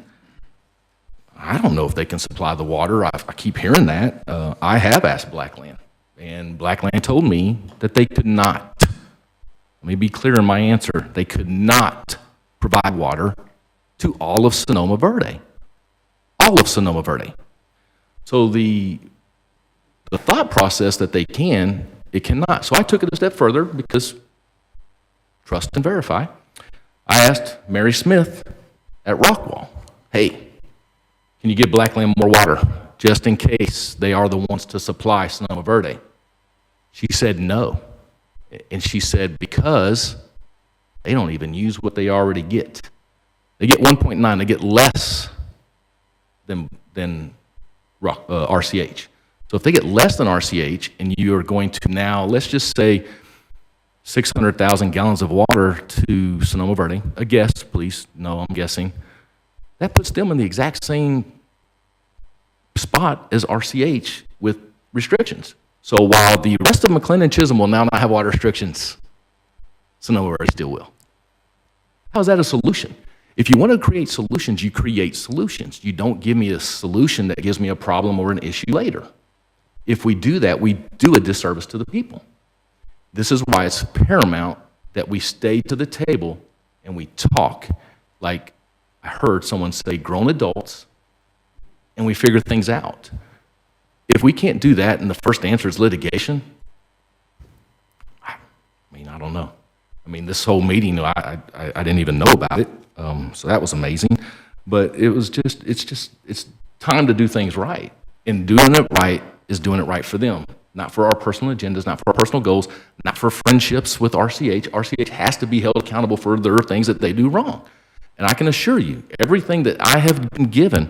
I don't know if they can supply the water. I keep hearing that. I have asked Black Land, and Black Land told me that they could not. Let me be clear in my answer. They could not provide water to all of Sonoma Verde. All of Sonoma Verde. So the thought process that they can, it cannot. So I took it a step further because trust and verify. I asked Mary Smith at Rockwall, hey, can you give Black Land more water just in case they are the ones to supply Sonoma Verde? She said no. And she said because they don't even use what they already get. They get 1.9, they get less than RCH. So if they get less than RCH and you are going to now, let's just say 600,000 gallons of water to Sonoma Verde, a guess, please, no, I'm guessing, that puts them in the exact same spot as RCH with restrictions. So while the rest of McLendon-Chisholm will now not have water restrictions, Sonoma Verde still will. How is that a solution? If you want to create solutions, you create solutions. You don't give me a solution that gives me a problem or an issue later. If we do that, we do a disservice to the people. This is why it's paramount that we stay to the table and we talk like I heard someone say, grown adults, and we figure things out. If we can't do that and the first answer is litigation, I mean, I don't know. I mean, this whole meeting, I didn't even know about it, so that was amazing. But it's time to do things right. And doing it right is doing it right for them, not for our personal agendas, not for our personal goals, not for friendships with RCH. RCH has to be held accountable for their things that they do wrong. And I can assure you, everything that I have been given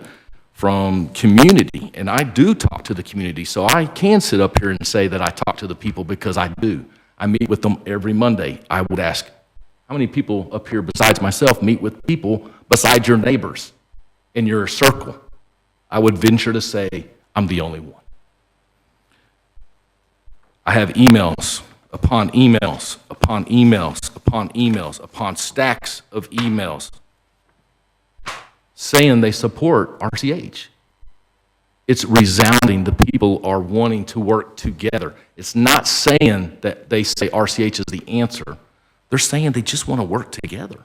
from community, and I do talk to the community, so I can sit up here and say that I talk to the people because I do. I meet with them every Monday. I would ask, how many people up here besides myself meet with people besides your neighbors in your circle? I would venture to say I'm the only one. I have emails upon emails upon emails upon emails upon stacks of emails saying they support RCH. It's resounding. The people are wanting to work together. It's not saying that they say RCH is the answer. They're saying they just want to work together.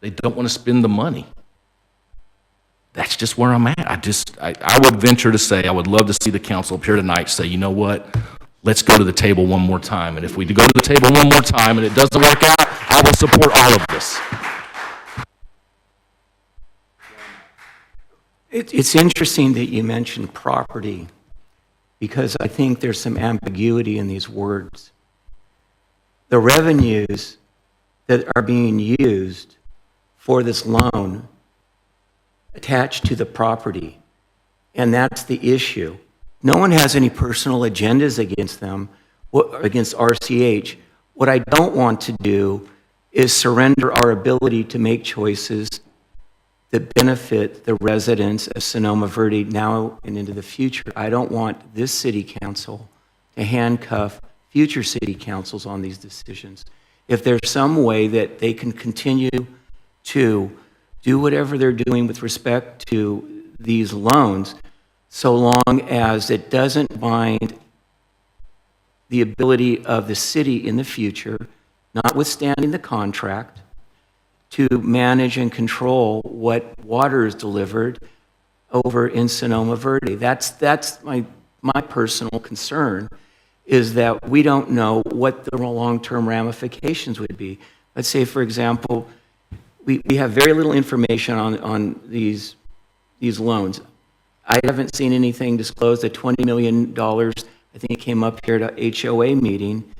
They don't want to spend the money. That's just where I'm at. I would venture to say, I would love to see the council up here tonight say, you know what? Let's go to the table one more time. And if we go to the table one more time and it doesn't work out, I will support all of this. It's interesting that you mentioned property, because I think there's some ambiguity in these words. The revenues that are being used for this loan attached to the property, and that's the issue. No one has any personal agendas against them, against RCH. What I don't want to do is surrender our ability to make choices that benefit the residents of Sonoma Verde now and into the future. I don't want this city council to handcuff future city councils on these decisions. If there's some way that they can continue to do whatever they're doing with respect to these loans, so long as it doesn't bind the ability of the city in the future, notwithstanding the contract, to manage and control what water is delivered over in Sonoma Verde. That's my personal concern, is that we don't know what the long-term ramifications would be. Let's say, for example, we have very little information on these loans. I haven't seen anything disclosed. At $20 million, I think it came up here at a HOA meeting,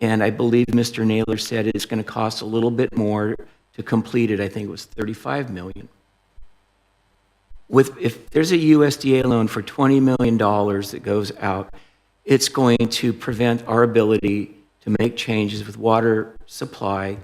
and I believe Mr. Naylor said it's going to cost a little bit more to complete it. I think it was $35 million. If there's a USDA loan for $20 million that goes out, it's going to prevent our ability to make changes with water supply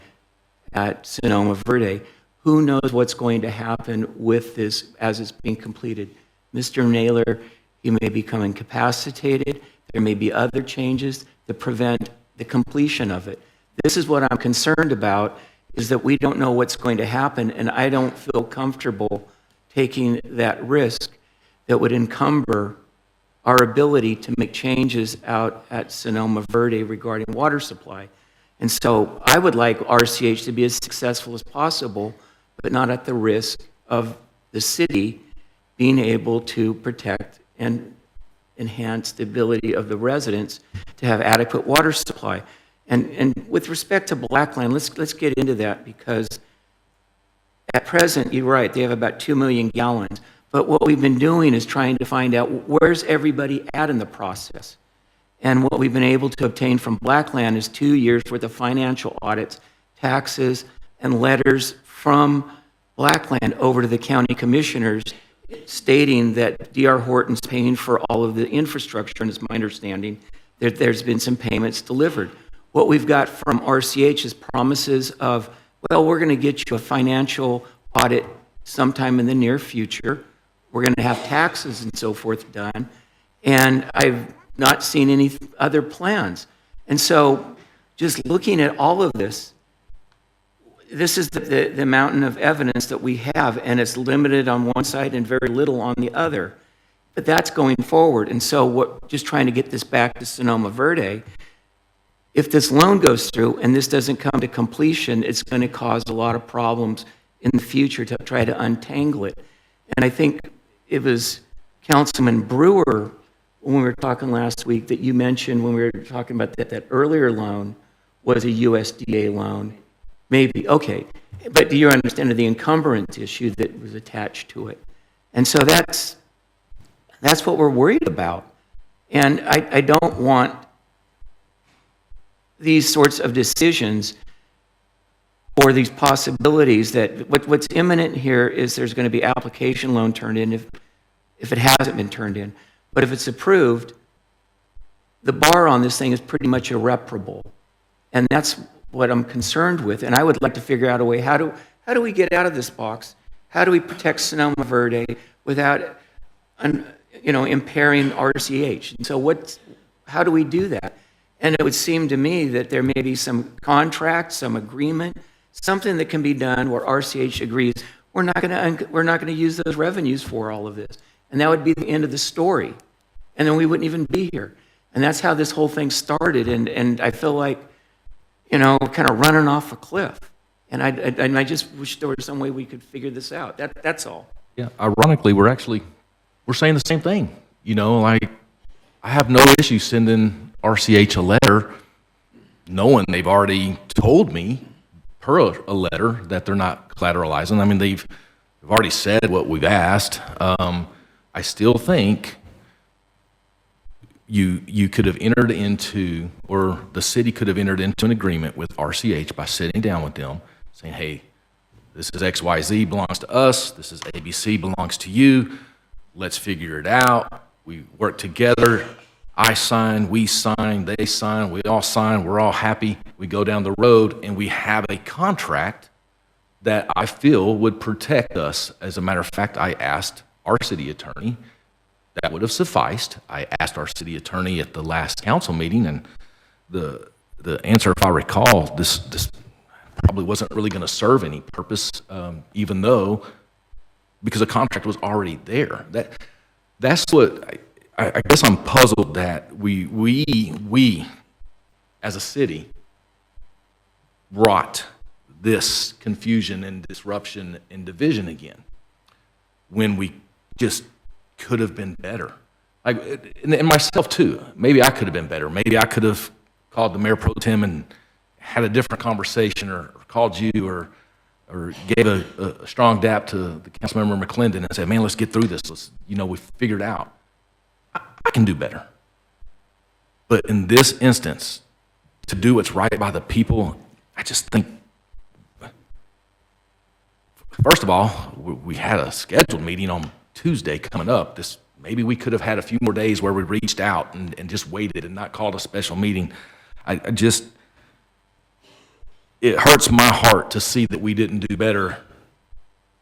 at Sonoma Verde. Who knows what's going to happen with this as it's being completed? Mr. Naylor, he may become incapacitated. There may be other changes that prevent the completion of it. This is what I'm concerned about, is that we don't know what's going to happen, and I don't feel comfortable taking that risk that would encumber our ability to make changes out at Sonoma Verde regarding water supply. And so I would like RCH to be as successful as possible, but not at the risk of the city being able to protect and enhance the ability of the residents to have adequate water supply. And with respect to Blackland, let's get into that, because at present, you're right, they have about 2 million gallons. But what we've been doing is trying to find out where's everybody at in the process. And what we've been able to obtain from Blackland is 2 years worth of financial audits, taxes, and letters from Blackland over to the county commissioners stating that D.R. Horton's paying for all of the infrastructure, and it's my understanding that there's been some payments delivered. What we've got from RCH is promises of, well, we're going to get you a financial audit sometime in the near future. We're going to have taxes and so forth done. And I've not seen any other plans. And so just looking at all of this, this is the mountain of evidence that we have, and it's limited on one side and very little on the other. But that's going forward. And so just trying to get this back to Sonoma Verde, if this loan goes through and this doesn't come to completion, it's going to cause a lot of problems in the future to try to untangle it. And I think it was Councilman Brewer, when we were talking last week, that you mentioned when we were talking about that earlier loan was a USDA loan. Maybe, okay. But do you understand the encumbrance issue that was attached to it? And so that's what we're worried about. And I don't want these sorts of decisions or these possibilities that what's imminent here is there's going to be application loan turned in if it hasn't been turned in. But if it's approved, the bar on this thing is pretty much irreparable. And that's what I'm concerned with. And I would like to figure out a way, how do we get out of this box? How do we protect Sonoma Verde without, impairing RCH? And so how do we do that? And it would seem to me that there may be some contract, some agreement, something that can be done where RCH agrees, we're not going to use those revenues for all of this. And that would be the end of the story. And then we wouldn't even be here. And that's how this whole thing started. And I feel like, kind of running off a cliff. And I just wish there was some way we could figure this out. That's all. Yeah, ironically, we're saying the same thing. Like, I have no issue sending RCH a letter knowing they've already told me per a letter that they're not collateralizing. I mean, they've already said what we've asked. I still think you could have entered into, or the city could have entered into an agreement with RCH by sitting down with them, saying, hey, this is XYZ belongs to us, this is ABC belongs to you, let's figure it out, we work together, I sign, we sign, they sign, we all sign, we're all happy, we go down the road, and we have a contract that I feel would protect us. As a matter of fact, I asked our city attorney, that would have sufficed. I asked our city attorney at the last council meeting, and the answer, if I recall, this probably wasn't really going to serve any purpose, even though, because the contract was already there. That's what I guess I'm puzzled that we as a city brought this confusion and disruption and division again when we just could have been better. Like, and myself too. Maybe I could have been better. Maybe I could have called the mayor pro tem and had a different conversation, or called you, or gave a strong dap to the council member McLendon and said, man, let's get through this. We figured out. I can do better. But in this instance, to do what's right by the people, I just think, first of all, we had a scheduled meeting on Tuesday coming up. Maybe we could have had a few more days where we reached out and just waited and not called a special meeting. It hurts my heart to see that we didn't do better.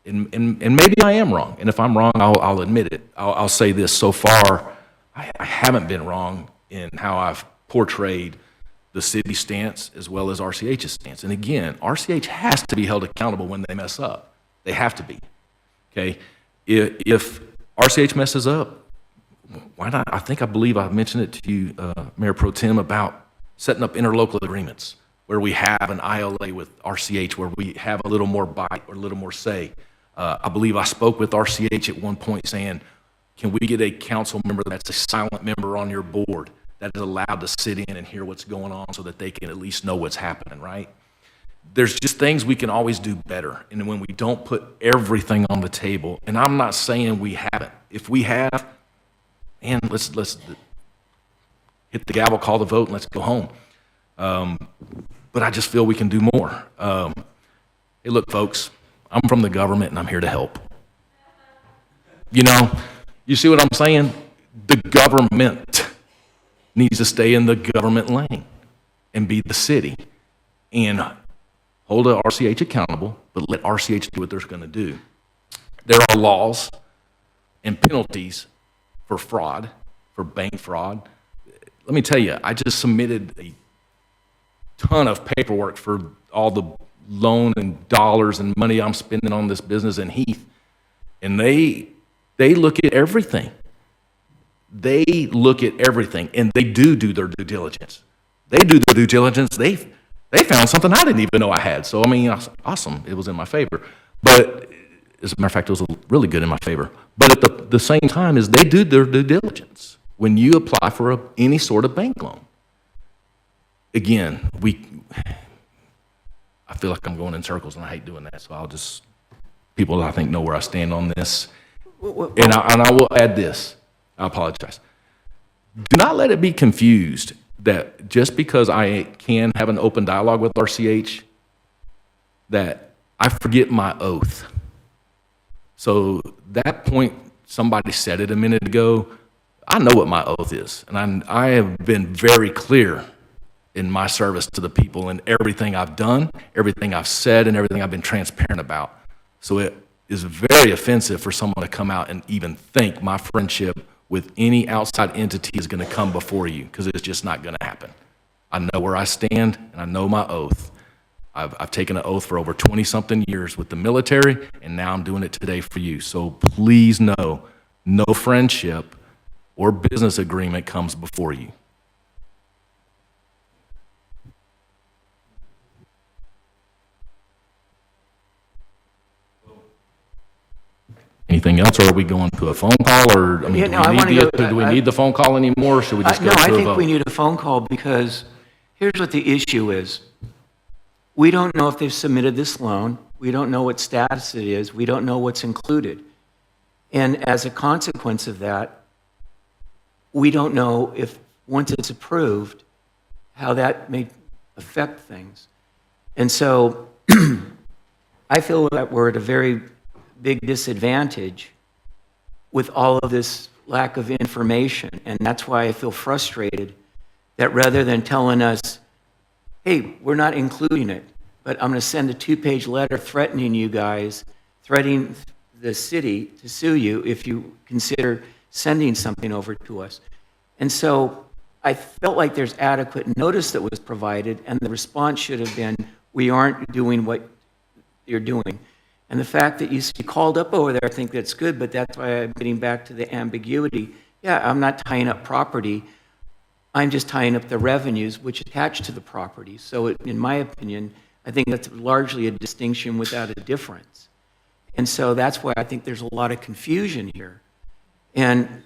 And maybe I am wrong. And if I'm wrong, I'll admit it. I'll say this: so far, I haven't been wrong in how I've portrayed the city stance as well as RCH's stance. And again, RCH has to be held accountable when they mess up. They have to be. Okay? If RCH messes up, why not? I believe I mentioned it to you, Mayor Pro Tem, about setting up interlocal agreements where we have an ILA with RCH, where we have a little more bite or a little more say. I believe I spoke with RCH at one point saying, can we get a council member that's a silent member on your board that is allowed to sit in and hear what's going on so that they can at least know what's happening, right? There's just things we can always do better. And when we don't put everything on the table, and I'm not saying we haven't. If we have, and let's hit the gavel, call the vote, and let's go home. But I just feel we can do more. Hey, look, folks, I'm from the government, and I'm here to help. You see what I'm saying? The government needs to stay in the government lane and be the city and hold the RCH accountable, but let RCH do what they're going to do. There are laws and penalties for fraud, for bank fraud. Let me tell you, I just submitted a ton of paperwork for all the loan and dollars and money I'm spending on this business in Heath, and they look at everything. They look at everything, and they do their due diligence. They do their due diligence. They found something I didn't even know I had. So, I mean, awesome. It was in my favor. But as a matter of fact, it was really good in my favor. But at the same time, is they do their due diligence when you apply for any sort of bank loan. Again, I feel like I'm going in circles, and I hate doing that. So people I think know where I stand on this. And I will add this. I apologize. Do not let it be confused that just because I can have an open dialogue with RCH, that I forget my oath. So that point, somebody said it a minute ago, I know what my oath is. And I have been very clear in my service to the people and everything I've done, everything I've said, and everything I've been transparent about. So it is very offensive for someone to come out and even think my friendship with any outside entity is going to come before you, because it's just not going to happen. I know where I stand, and I know my oath. I've taken an oath for over 20-something years with the military, and now I'm doing it today for you. So please know, no friendship or business agreement comes before you. Anything else, or are we going to a phone call, or, I mean, do we need the phone call anymore, or should we just go to a vote? No, I think we need a phone call, because here's what the issue is. We don't know if they've submitted this loan. We don't know what status it is. We don't know what's included. And as a consequence of that, we don't know if, once it's approved, how that may affect things. And so I feel that we're at a very big disadvantage with all of this lack of information. And that's why I feel frustrated that rather than telling us, hey, we're not including it, but I'm going to send a 2-page letter threatening you guys, threatening the city to sue you if you consider sending something over to us. And so I felt like there's adequate notice that was provided, and the response should have been, we aren't doing what you're doing. And the fact that you called up over there, I think that's good, but that's why I'm getting back to the ambiguity. Yeah, I'm not tying up property. I'm just tying up the revenues which attach to the property. So in my opinion, I think that's largely a distinction without a difference. And so that's why I think there's a lot of confusion here. And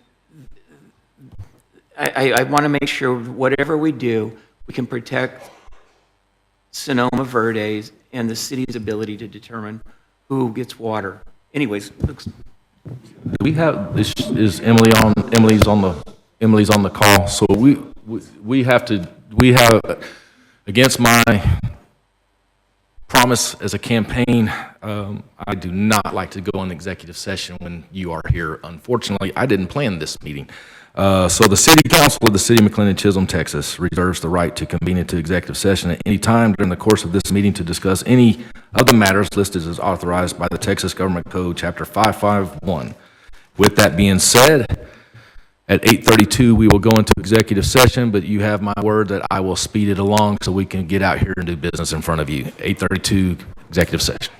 I want to make sure whatever we do, we can protect Sonoma Verdes and the city's ability to determine who gets water. Anyways, looks. We have, is Emily on, Emily's on the call, so we have, against my promise as a campaign, I do not like to go on executive session when you are here. Unfortunately, I didn't plan this meeting. So the City Council of the City of McLendon-Chisholm, Texas reserves the right to convene into executive session at any time during the course of this meeting to discuss any of the matters listed as authorized by the Texas Government Code, Chapter 551. With that being said, at 8:32, we will go into executive session, but you have my word that I will speed it along so we can get out here and do business in front of you. 8:32, executive session.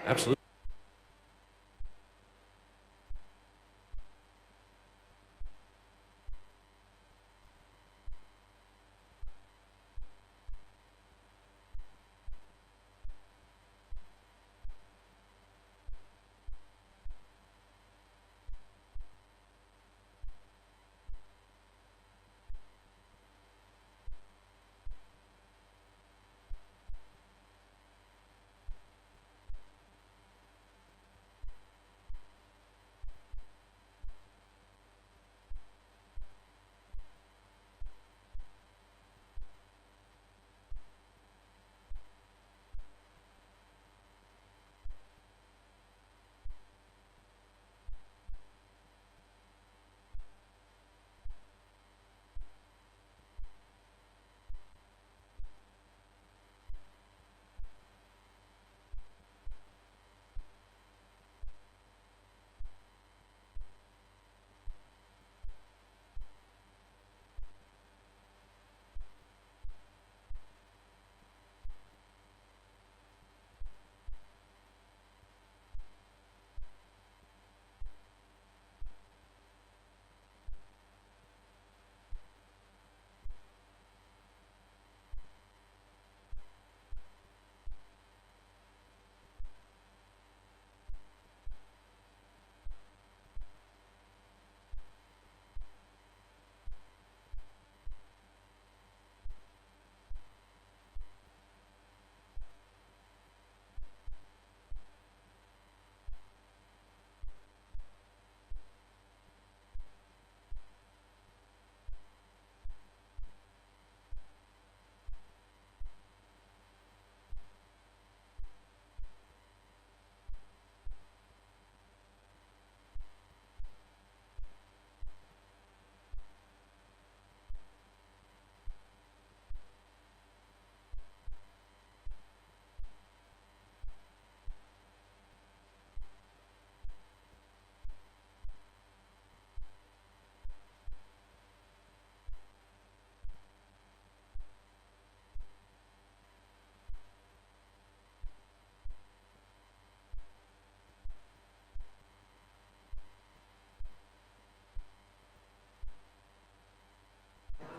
Absolutely.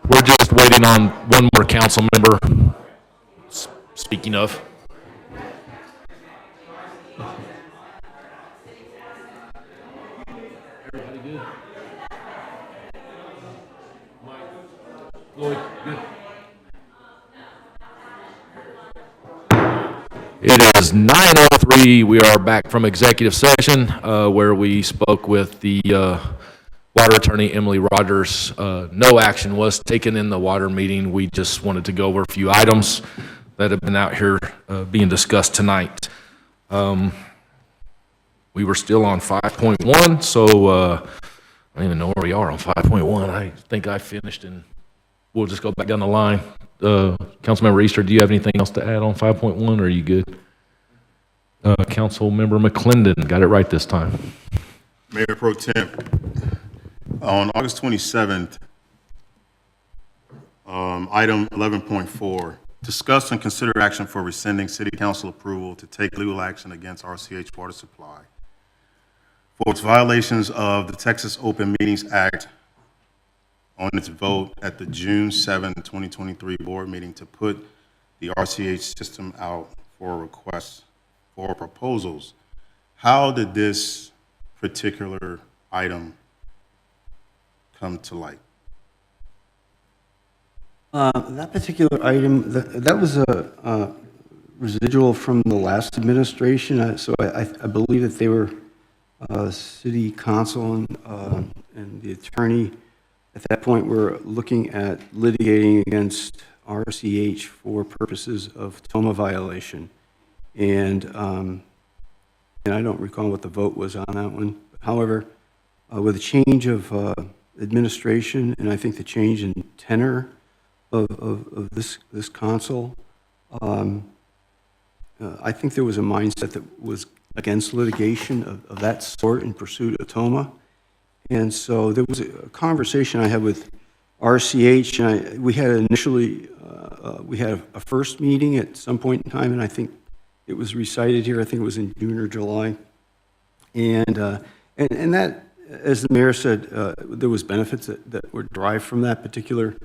We're just waiting on one more council member. Speaking of. Everybody good? Mike, Lloyd, good? It is 9:03. We are back from executive session where we spoke with the water attorney, Emily Rogers. No action was taken in the water meeting. We just wanted to go over a few items that have been out here being discussed tonight. We were still on 5.1, so I don't even know where we are on 5.1. I think I finished, and we'll just go back down the line. Councilmember Easter, do you have anything else to add on 5.1, or are you good? Councilmember McLendon, got it right this time. Mayor Pro Tem, on August 27th, item 11.4, discuss and consider action for rescinding city council approval to take legal action against RCH Water Supply for its violations of the Texas Open Meetings Act on its vote at the June 7, 2023 board meeting to put the RCH system out for requests for proposals. How did this particular item come to light? That particular item, that was a residual from the last administration, so I believe that they were city council and the attorney at that point were looking at litigating against RCH for purposes of TOMA violation. And I don't recall what the vote was on that one. However, with the change of administration, and I think the change in tenor of this council, I think there was a mindset that was against litigation of that sort in pursuit of TOMA. And so there was a conversation I had with RCH, and we had initially, we had a first meeting at some point in time, and I think It was recited here, I think it was in June or July. And that, as the mayor said, there was benefits that were derived from that particular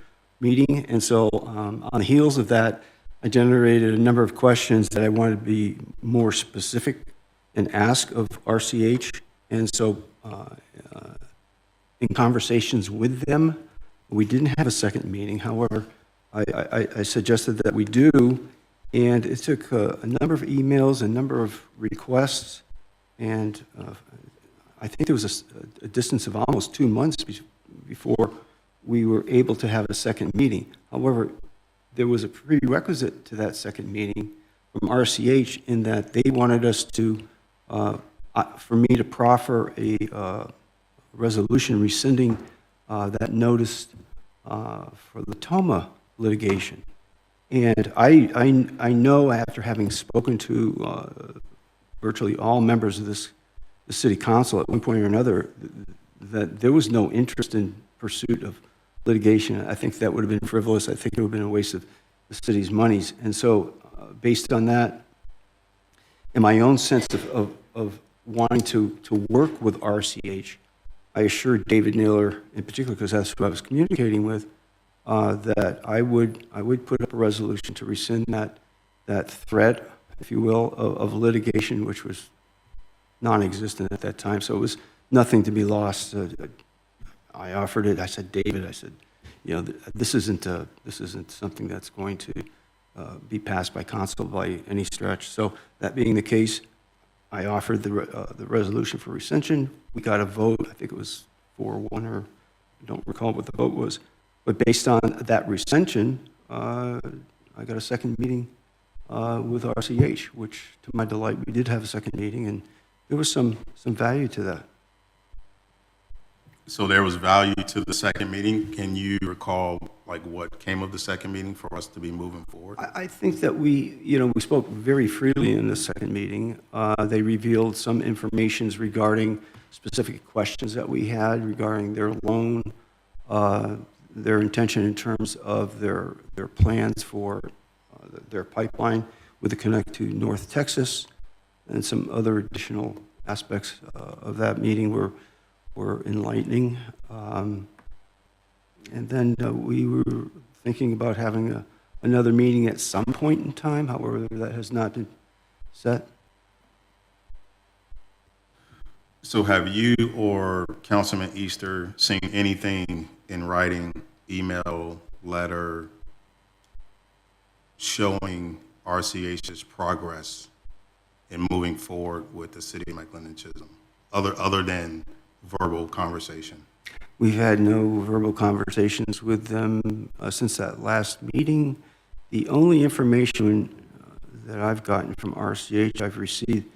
meeting. And so on the heels of that, I generated a number of questions that I wanted to be more specific and ask of RCH. And so in conversations with them, we didn't have a second meeting. However, I suggested that we do, and it took a number of emails, a number of requests, and I think there was a distance of almost 2 months before we were able to have a second meeting. However, there was a prerequisite to that second meeting from RCH in that they wanted us to, for me to proffer a resolution rescinding that notice for the Toma litigation. And I know after having spoken to virtually all members of the city council at one point or another, that there was no interest in pursuit of litigation. I think that would have been frivolous. I think it would have been a waste of the city's monies. And so based on that, and my own sense of wanting to work with RCH, I assured David Naylor, in particular, because that's who I was communicating with, that I would put up a resolution to rescind that threat, if you will, of litigation, which was non-existent at that time. So it was nothing to be lost. I offered it. I said, David, I said, you know, this isn't something that's going to be passed by council by any stretch. So that being the case, I offered the resolution for rescission. We got a vote. I think it was 4-1, or I don't recall what the vote was. But based on that rescission, I got a second meeting with RCH, which, to my delight, we did have a second meeting, and there was some value to that. So there was value to the second meeting. Can you recall, like, what came of the second meeting for us to be moving forward? I think that we spoke very freely in the second meeting. They revealed some information regarding specific questions that we had regarding their loan, their intention in terms of their plans for their pipeline with the connect to North Texas, and some other additional aspects of that meeting were enlightening. And then we were thinking about having another meeting at some point in time. However, that has not been set. So have you or Councilman Easter seen anything in writing, email, letter, showing RCH's progress in moving forward with the city of McLendon-Chisholm, other than verbal conversation? We've had no verbal conversations with them since that last meeting. The only information that I've gotten from RCH, I've received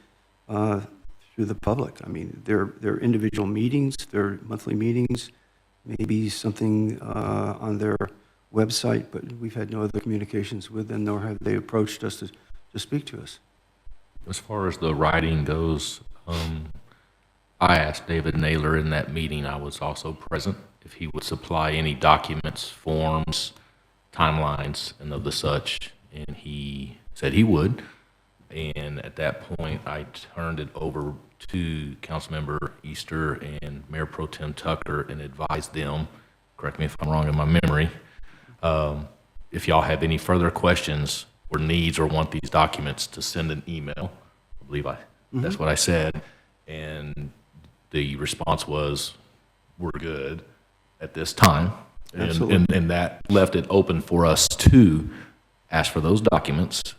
through the public. I mean, their individual meetings, their monthly meetings, maybe something on their website, but we've had no other communications with them, nor have they approached us to speak to us. As far as the writing goes, I asked David Naylor in that meeting, I was also present, if he would supply any documents, forms, timelines, and of the such, and he said he would. And at that point, I turned it over to Councilmember Easter and Mayor Pro Tem Tucker and advised them, correct me if I'm wrong in my memory, if y'all have any further questions or needs or want these documents, to send an email. I believe that's what I said. And the response was, we're good at this time. And that left it open for us to ask for those documents.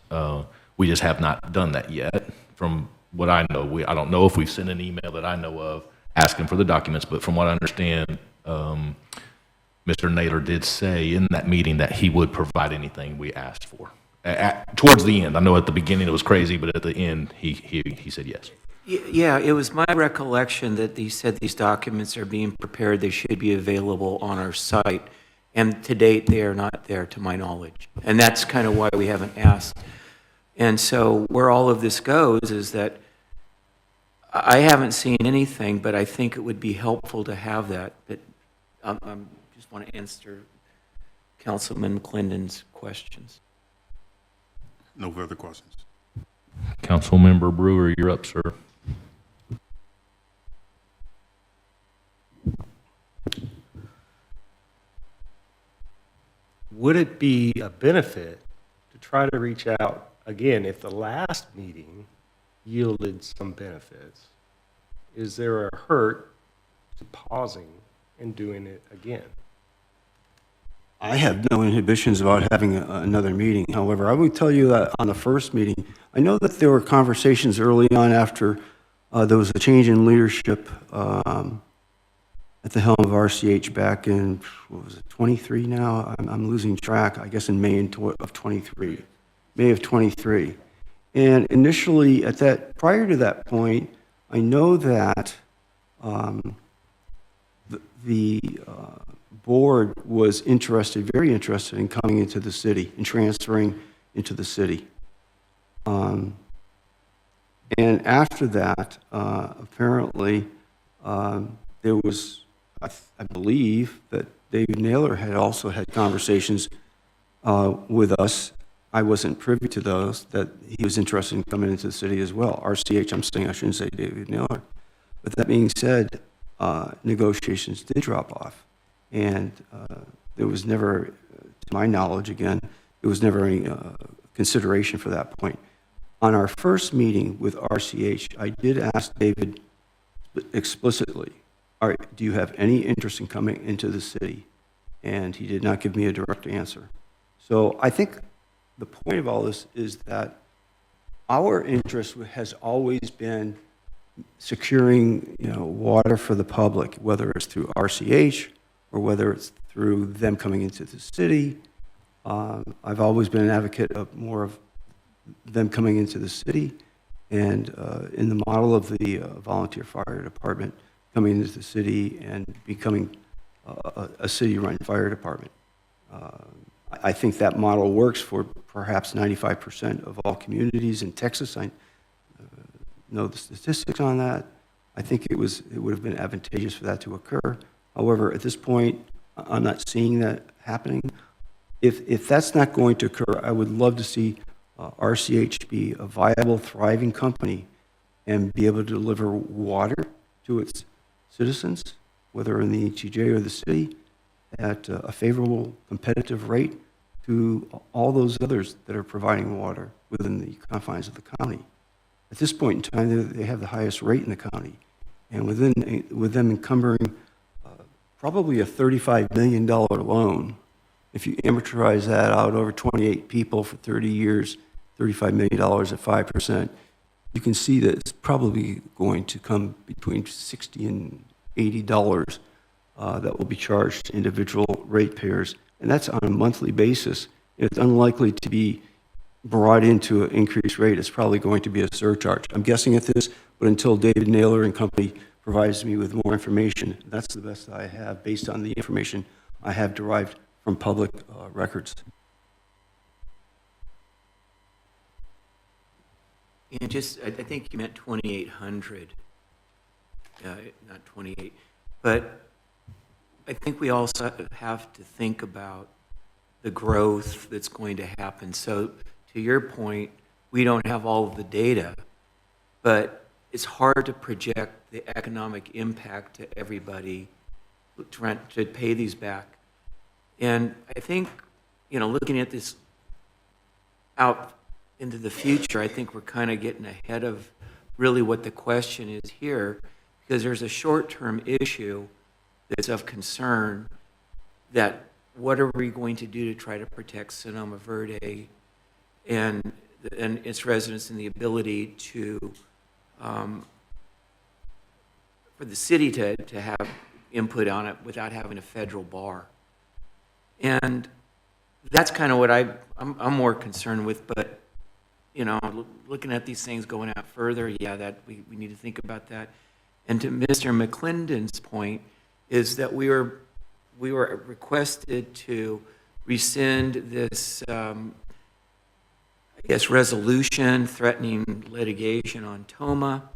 We just have not done that yet. From what I know, I don't know if we've sent an email that I know of asking for the documents, but from what I understand, Mr. Naylor did say in that meeting that he would provide anything we asked for. Towards the end, I know at the beginning it was crazy, but at the end, he said yes. Yeah, it was my recollection that he said these documents are being prepared, they should be available on our site, and to date, they are not there, to my knowledge. And that's kind of why we haven't asked. And so where all of this goes is that I haven't seen anything, but I think it would be helpful to have that. But I just want to answer Councilman McLendon's questions. No further questions. Councilmember Brewer, you're up, sir. Would it be a benefit to try to reach out, again, if the last meeting yielded some benefits? Is there a hurt to pausing and doing it again? I have no inhibitions about having another meeting. However, I would tell you that on the first meeting, I know that there were conversations early on after there was a change in leadership at the helm of RCH back in, what was it, 23 now? I'm losing track, I guess in May of 23, May of 23. And initially, prior to that point, I know that the board was very interested in coming into the city and transferring into the city. And after that, apparently, there was, I believe, that David Naylor had also had conversations with us. I wasn't privy to those, that he was interested in coming into the city as well. RCH, I'm saying, I shouldn't say David Naylor. But that being said, negotiations did drop off. And there was never, to my knowledge, again, there was never any consideration for that point. On our first meeting with RCH, I did ask David explicitly, all right, do you have any interest in coming into the city? And he did not give me a direct answer. So I think the point of all this is that our interest has always been securing, water for the public, whether it's through RCH or whether it's through them coming into the city. I've always been an advocate of more of them coming into the city, and in the model of the volunteer fire department coming into the city and becoming a city-run fire department. I think that model works for perhaps 95% of all communities in Texas. I know the statistics on that. I think it would have been advantageous for that to occur. However, at this point, I'm not seeing that happening. If that's not going to occur, I would love to see RCH be a viable, thriving company and be able to deliver water to its citizens, whether in the ETJ or the city, at a favorable, competitive rate to all those others that are providing water within the confines of the county. At this point in time, they have the highest rate in the county. And with them encumbering probably a $35 million loan, if you amortize that out over 28 people for 30 years, $35 million at 5%, you can see that it's probably going to come between $60 and $80 that will be charged to individual ratepayers, and that's on a monthly basis. It's unlikely to be brought into an increased rate. It's probably going to be a surcharge. I'm guessing at this, but until David Naylor and company provides me with more information, that's the best I have based on the information I have derived from public records. And I think you meant 2,800, not 28. But I think we also have to think about the growth that's going to happen. So to your point, we don't have all of the data, but it's hard to project the economic impact to everybody to pay these back. And I think, looking at this out into the future, I think we're kind of getting ahead of really what the question is here, because there's a short-term issue that's of concern, that what are we going to do to try to protect Sonoma Verde and its residents, and the ability to, for the city to have input on it without having a federal bar. And that's kind of what I'm more concerned with. But, looking at these things going out further, that we need to think about that. And to Mr. McLendon's point is that we were requested to rescind this, resolution threatening litigation on Toma,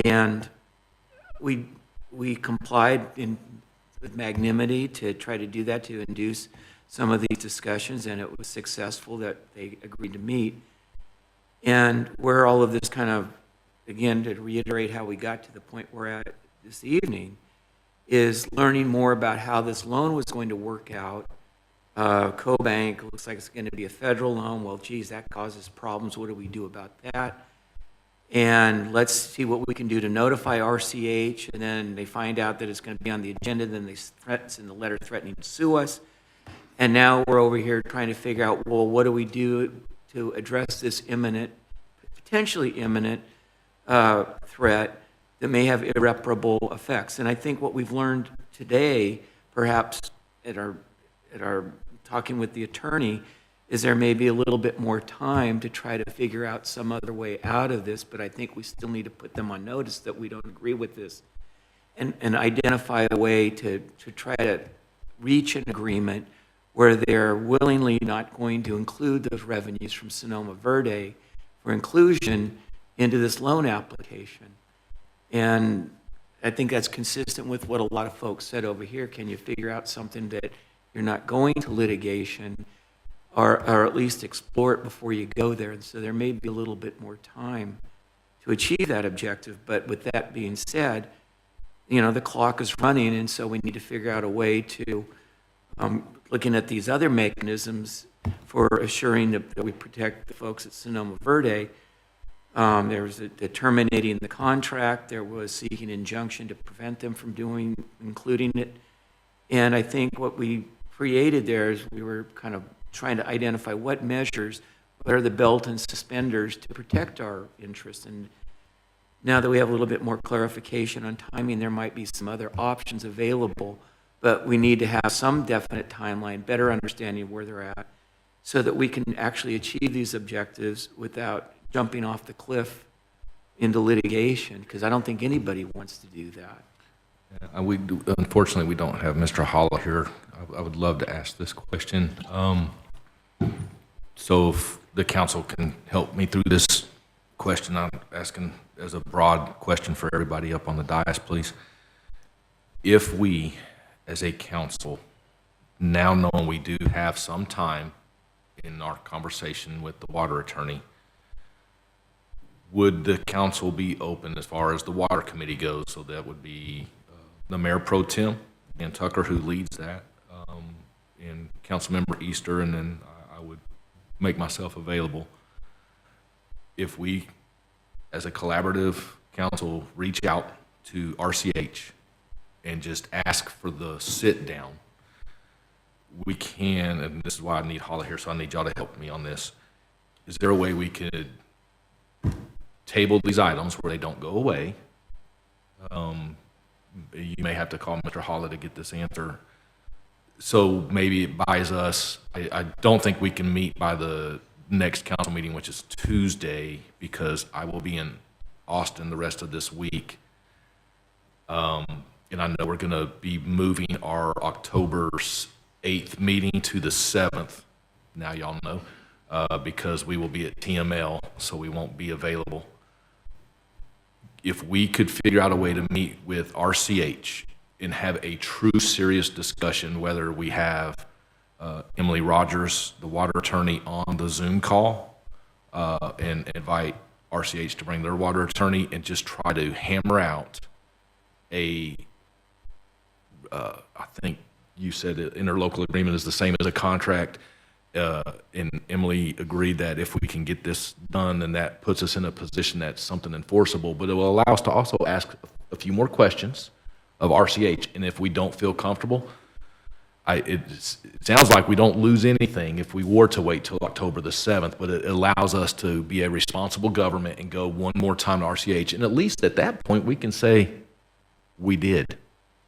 and we complied with magnanimity to try to do that, to induce some of these discussions, and it was successful that they agreed to meet. And where all of this kind of, again, to reiterate how we got to the point we're at this evening, is learning more about how this loan was going to work out. Co-bank, looks like it's going to be a federal loan. Well, geez, that causes problems. What do we do about that? And let's see what we can do to notify RCH, and then they find out that it's going to be on the agenda, then they send the letter threatening to sue us. And now we're over here trying to figure out, well, what do we do to address this imminent, potentially imminent threat that may have irreparable effects. And I think what we've learned today, perhaps at our talking with the attorney, is there may be a little bit more time to try to figure out some other way out of this, but I think we still need to put them on notice that we don't agree with this and identify a way to try to reach an agreement where they're willingly not going to include those revenues from Sonoma Verde for inclusion into this loan application. And I think that's consistent with what a lot of folks said over here. Can you figure out something that you're not going to litigation, or at least explore it before you go there? And so there may be a little bit more time to achieve that objective. But with that being said, you know, the clock is running, and so we need to figure out a way to, looking at these other mechanisms for assuring that we protect the folks at Sonoma Verde. There was the terminating the contract. There was seeking injunction to prevent them from including it. And I think what we created there is we were kind of trying to identify what measures, what are the belt and suspenders to protect our interests. And now that we have a little bit more clarification on timing, there might be some other options available, but we need to have some definite timeline, better understanding of where they're at, so that we can actually achieve these objectives without jumping off the cliff into litigation, because I don't think anybody wants to do that. Unfortunately, we don't have Mr. Holla here. I would love to ask this question. So if the council can help me through this question, I'm asking as a broad question for everybody up on the dais, please. If we, as a council, now knowing we do have some time in our conversation with the water attorney, would the council be open as far as the water committee goes? So that would be the Mayor Pro Tem and Tucker, who leads that, and Councilmember Easter, and then I would make myself available. If we, as a collaborative council, reach out to RCH and just ask for the sit down, we can, and this is why I need Holly here, so I need y'all to help me on this. Is there a way we could table these items where they don't go away? You may have to call Mr. Holla to get this answer. So maybe it buys us, I don't think we can meet by the next council meeting, which is Tuesday, because I will be in Austin the rest of this week. And I know we're going to be moving our October 8th meeting to the 7th. Now y'all know, because we will be at TML, so we won't be available. If we could figure out a way to meet with RCH and have a true serious discussion, whether we have Emily Rogers, the water attorney, on the Zoom call, and invite RCH to bring their water attorney and just try to hammer out I think you said the interlocal agreement is the same as a contract, and Emily agreed that if we can get this done, then that puts us in a position that's something enforceable, but it will allow us to also ask a few more questions of RCH, and if we don't feel comfortable, it sounds like we don't lose anything if we were to wait till October the 7th, but it allows us to be a responsible government and go one more time to RCH, and at least at that point, we can say, we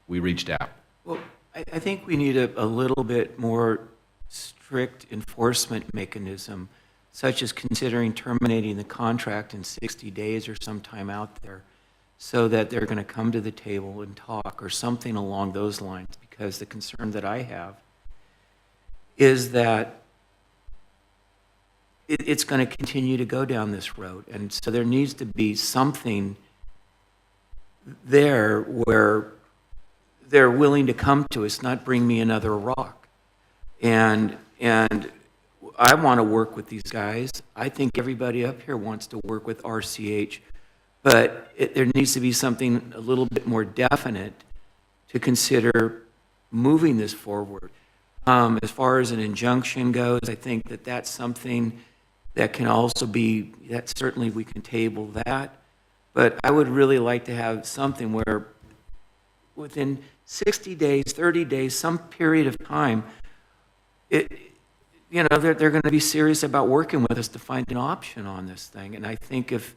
reached out. Well, I think we need a little bit more strict enforcement mechanism, such as considering terminating the contract in 60 days or sometime out there, so that they're going to come to the table and talk, or something along those lines, because the concern that I have is that it's going to continue to go down this road. And so there needs to be something there where they're willing to come to us, not bring me another rock. And I want to work with these guys. I think everybody up here wants to work with RCH, but there needs to be something a little bit more definite to consider moving this forward. As far as an injunction goes, I think that that's something that can also be, that certainly we can table that. But I would really like to have something where within 60 days, 30 days, some period of time, they're going to be serious about working with us to find an option on this thing. And I think if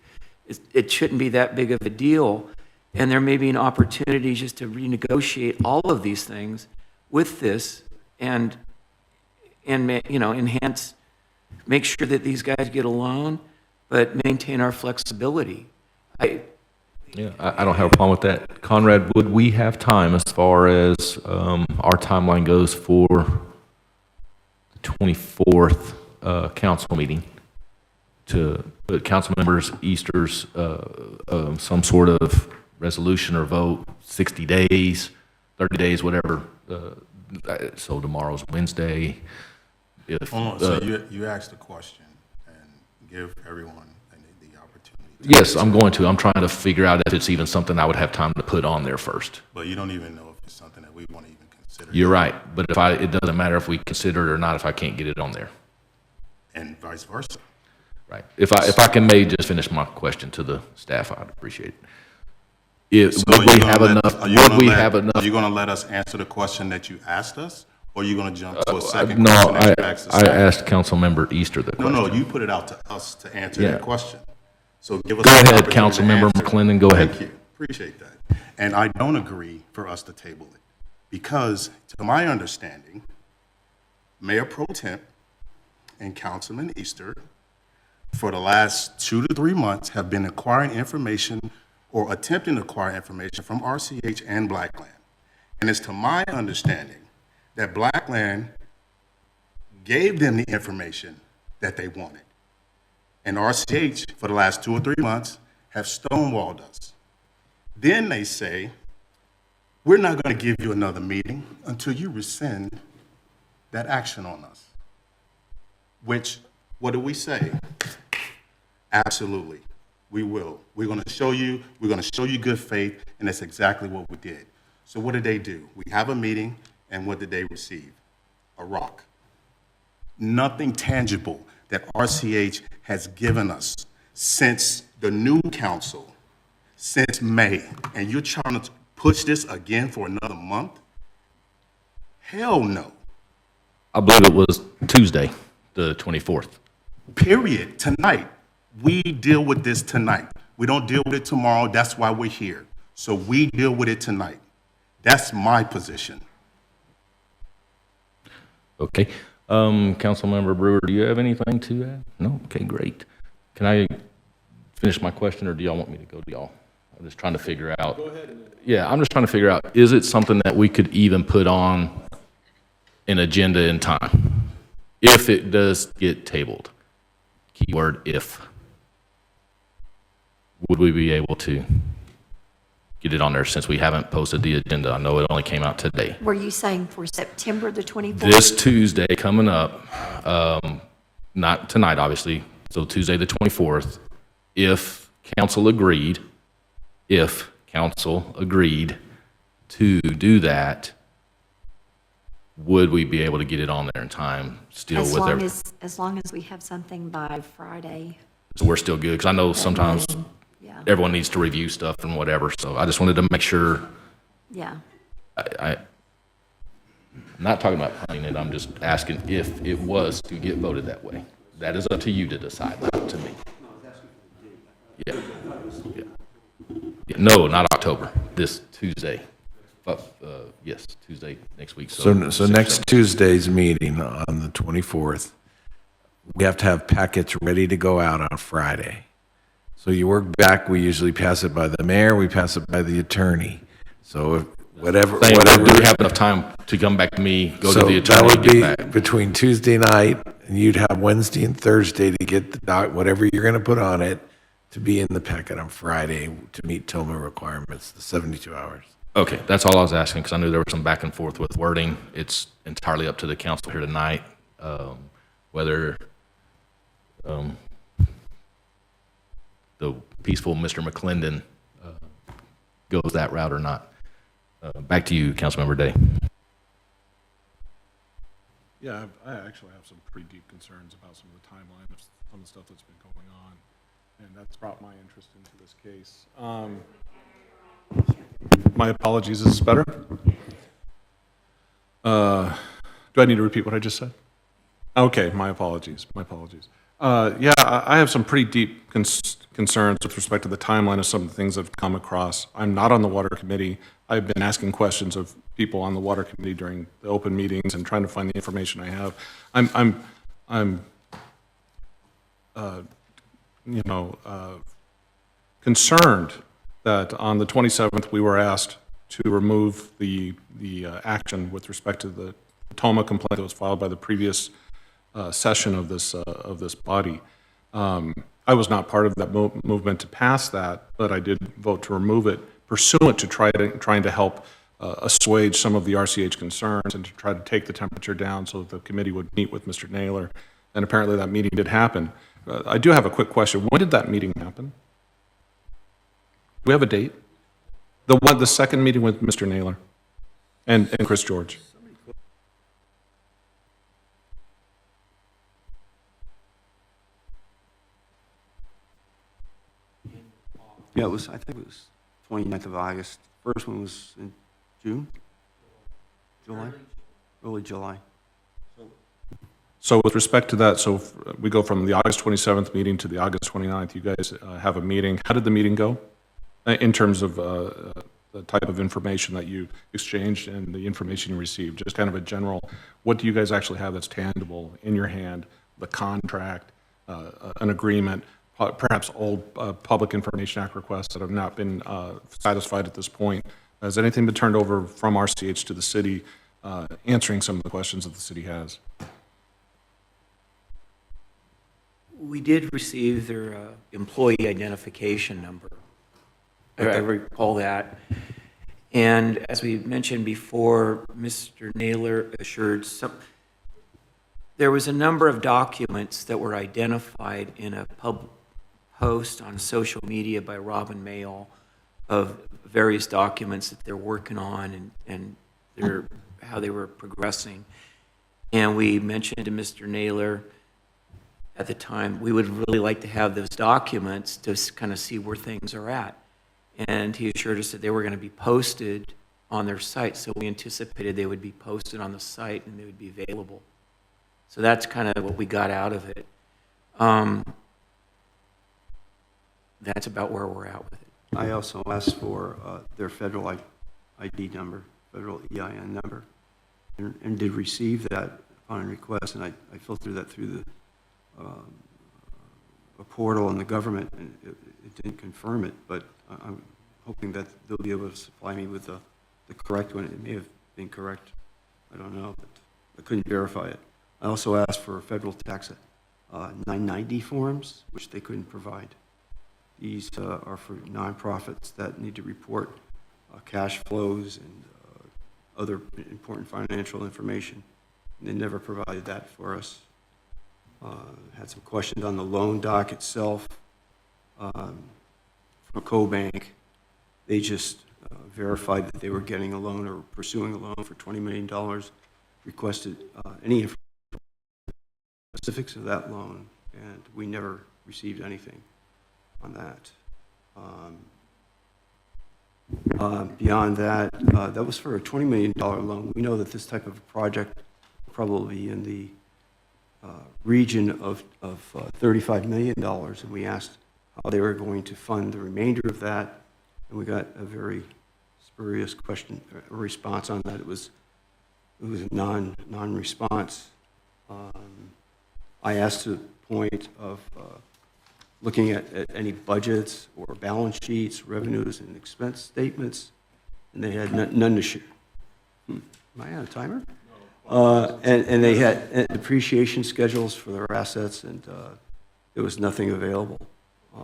it shouldn't be that big of a deal, and there may be an opportunity just to renegotiate all of these things with this and enhance, make sure that these guys get a loan, but maintain our flexibility. Yeah, I don't have a problem with that. Conrad, would we have time as far as our timeline goes for the 24th council meeting to put council members, Easter's, some sort of resolution or vote, 60 days, 30 days, whatever. So tomorrow's Wednesday. So you asked a question and give everyone the opportunity. Yes, I'm going to. I'm trying to figure out if it's even something I would have time to put on there first. But you don't even know if it's something that we want to even consider. You're right, but it doesn't matter if we consider it or not if I can't get it on there. And vice versa. Right. If I can just finish my question to the staff, I'd appreciate it. So Would we have enough? Would we have enough? Are you going to let us answer the question that you asked us? Or are you going to jump to a second No, question that you asked us? I asked Councilmember Easter the question. No, you put it out to us to answer Yeah. that question. So give us. Go an ahead, opportunity to Councilmember answer. McLendon, go ahead. Thank you, appreciate that. And I don't agree for us to table it, because to my understanding, Mayor Pro Temp and Councilman Easter, for the last 2 to 3 months, have been acquiring information or attempting to acquire information from RCH and Blackland. And it's to my understanding that Blackland gave them the information that they wanted. And RCH, for the last 2 or 3 months, have stonewalled us. Then they say, we're not going to give you another meeting until you rescind that action on us. Which, what do we say? Absolutely, we will. We're going to show you good faith, and that's exactly what we did. So what did they do? We have a meeting, and what did they receive? A rock. Nothing tangible that RCH has given us since the new council, since May, and you're trying to push this again for another month? Hell no. I believe it was Tuesday, the 24th. Period. Tonight. We deal with this tonight. We don't deal with it tomorrow. That's why we're here. So we deal with it tonight. That's my position. Okay. Councilmember Brewer, do you have anything to add? No? Okay, great. Can I finish my question, or do y'all want me to go to y'all? I'm just trying to figure out. Go ahead. Yeah, I'm just trying to figure out, is it something that we could even put on an agenda in time? If it does get tabled. Keyword if. Would we be able to get it on there since we haven't posted the agenda? I know it only came out today. Were you saying for September the 24th? This Tuesday coming up, not tonight, obviously, so Tuesday the 24th, if council agreed to do that, would we be able to get it on there in time still As with long every? as long as we have something by Friday. So we're still good, because I know sometimes Yeah, everyone needs to review stuff and whatever, so I just wanted to make sure. yeah. I'm not talking about punting it, I'm just asking if it was to get voted that way. That is up to you to decide, not to me. Yeah. Yeah. No, not October, this Tuesday. Yes, Tuesday next week. So 6th, next 7th. Tuesday's meeting on the 24th, we have to have packets ready to go out on Friday. So you work back, we usually pass it by the mayor, we pass it by the attorney. So if whatever. Do we have enough time to come back to me, go to the attorney, So that would and get be back? between Tuesday night, and you'd have Wednesday and Thursday to get whatever you're going to put on it to be in the packet on Friday to meet TOMA requirements, the 72 hours. Okay, that's all I was asking, because I knew there was some back and forth with wording. It's entirely up to the council here tonight. whether the peaceful Mr. McLendon goes that route or not. Back to you, Councilmember Day. Yeah, I actually have some pretty deep concerns about some of the timeline of some of the stuff that's been going on, and that's brought my interest into this case. My apologies, is this better? Do I need to repeat what I just said? Okay, my apologies, my apologies. Yeah, I have some pretty deep concerns with respect to the timeline of some of the things I've come across. I'm not on the Water Committee. I've been asking questions of people on the Water Committee during the open meetings and trying to find the information I have. I'm concerned that on the 27th, we were asked to remove the action with respect to the Toma complaint that was filed by the previous session of this body. I was not part of that movement to pass that, but I did vote to remove it pursuant to trying to help assuage some of the RCH concerns and to try to take the temperature down so that the committee would meet with Mr. Naylor. And apparently that meeting did happen. I do have a quick question. When did that meeting happen? Do we have a date? The second meeting with Mr. Naylor and Chris George. Yeah, I think it was 29th of August. First one was in June? July? Early July. So with respect to that, so we go from the August 27th meeting to the August 29th. You guys have a meeting. How did the meeting go in terms of the type of information that you exchanged and the information you received? Just kind of a general, what do you guys actually have that's tangible in your hand? The contract, an agreement, perhaps old Public Information Act requests that have not been satisfied at this point. Has anything been turned over from RCH to the city, answering some of the questions that the city has? We did receive their employee identification number. I recall that. And as we mentioned before, Mr. Naylor assured there was a number of documents that were identified in a post on social media by Robin Mayall of various documents that they're working on and how they were progressing. And we mentioned to Mr. Naylor at the time, we would really like to have those documents to kind of see where things are at. And he assured us that they were going to be posted on their site, so we anticipated they would be posted on the site and they would be available. So that's kind of what we got out of it. That's about where we're at with it. I also asked for their federal ID number, federal EIN number, and did receive that upon request, and I filtered that through the a portal in the government, and it didn't confirm it, but I'm hoping that they'll be able to supply me with the correct one. It may have been correct, I don't know, but I couldn't verify it. I also asked for federal tax 990 forms, which they couldn't provide. These are for nonprofits that need to report cash flows and other important financial information. And they never provided that for us. Had some questions on the loan doc itself. From a co-bank, they just verified that they were getting a loan or pursuing a loan for $20 million, requested any specifics of that loan, and we never received anything on that. Beyond that, that was for a $20 million loan. We know that this type of project will probably be in the region of $35 million, and we asked how they were going to fund the remainder of that, and we got a very spurious response on that. It was a non-response. I asked to the point of looking at any budgets or balance sheets, revenues and expense statements, and they had none to share. Am I on a timer? And they had depreciation schedules for their assets, and there was nothing available.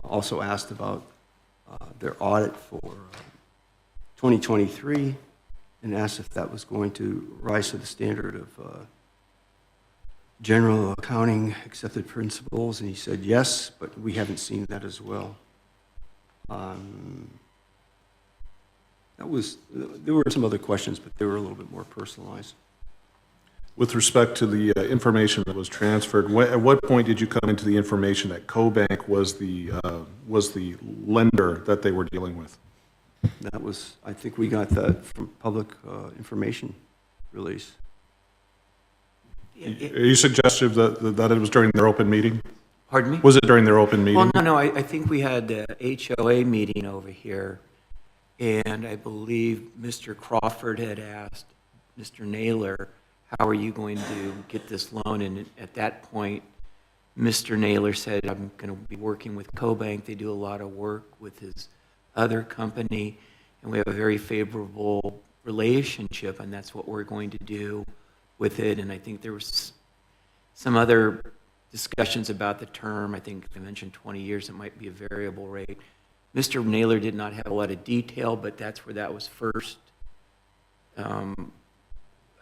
Also asked about their audit for 2023, and asked if that was going to rise to the standard of general accounting accepted principles, and he said yes, but we haven't seen that as well. There were some other questions, but they were a little bit more personalized. With respect to the information that was transferred, at what point did you come into the information that CoBank was the lender that they were dealing with? That was, I think we got that from public information release. Are you suggestive that it was during their open meeting? Pardon me? Was it during their open meeting? Well, no, I think we had a HOA meeting over here, and I believe Mr. Crawford had asked Mr. Naylor, how are you going to get this loan? And at that point, Mr. Naylor said, I'm going to be working with CoBank. They do a lot of work with his other company, and we have a very favorable relationship, and that's what we're going to do with it. And I think there was some other discussions about the term. I think I mentioned 20 years. It might be a variable rate. Mr. Naylor did not have a lot of detail, but that's where that was first, I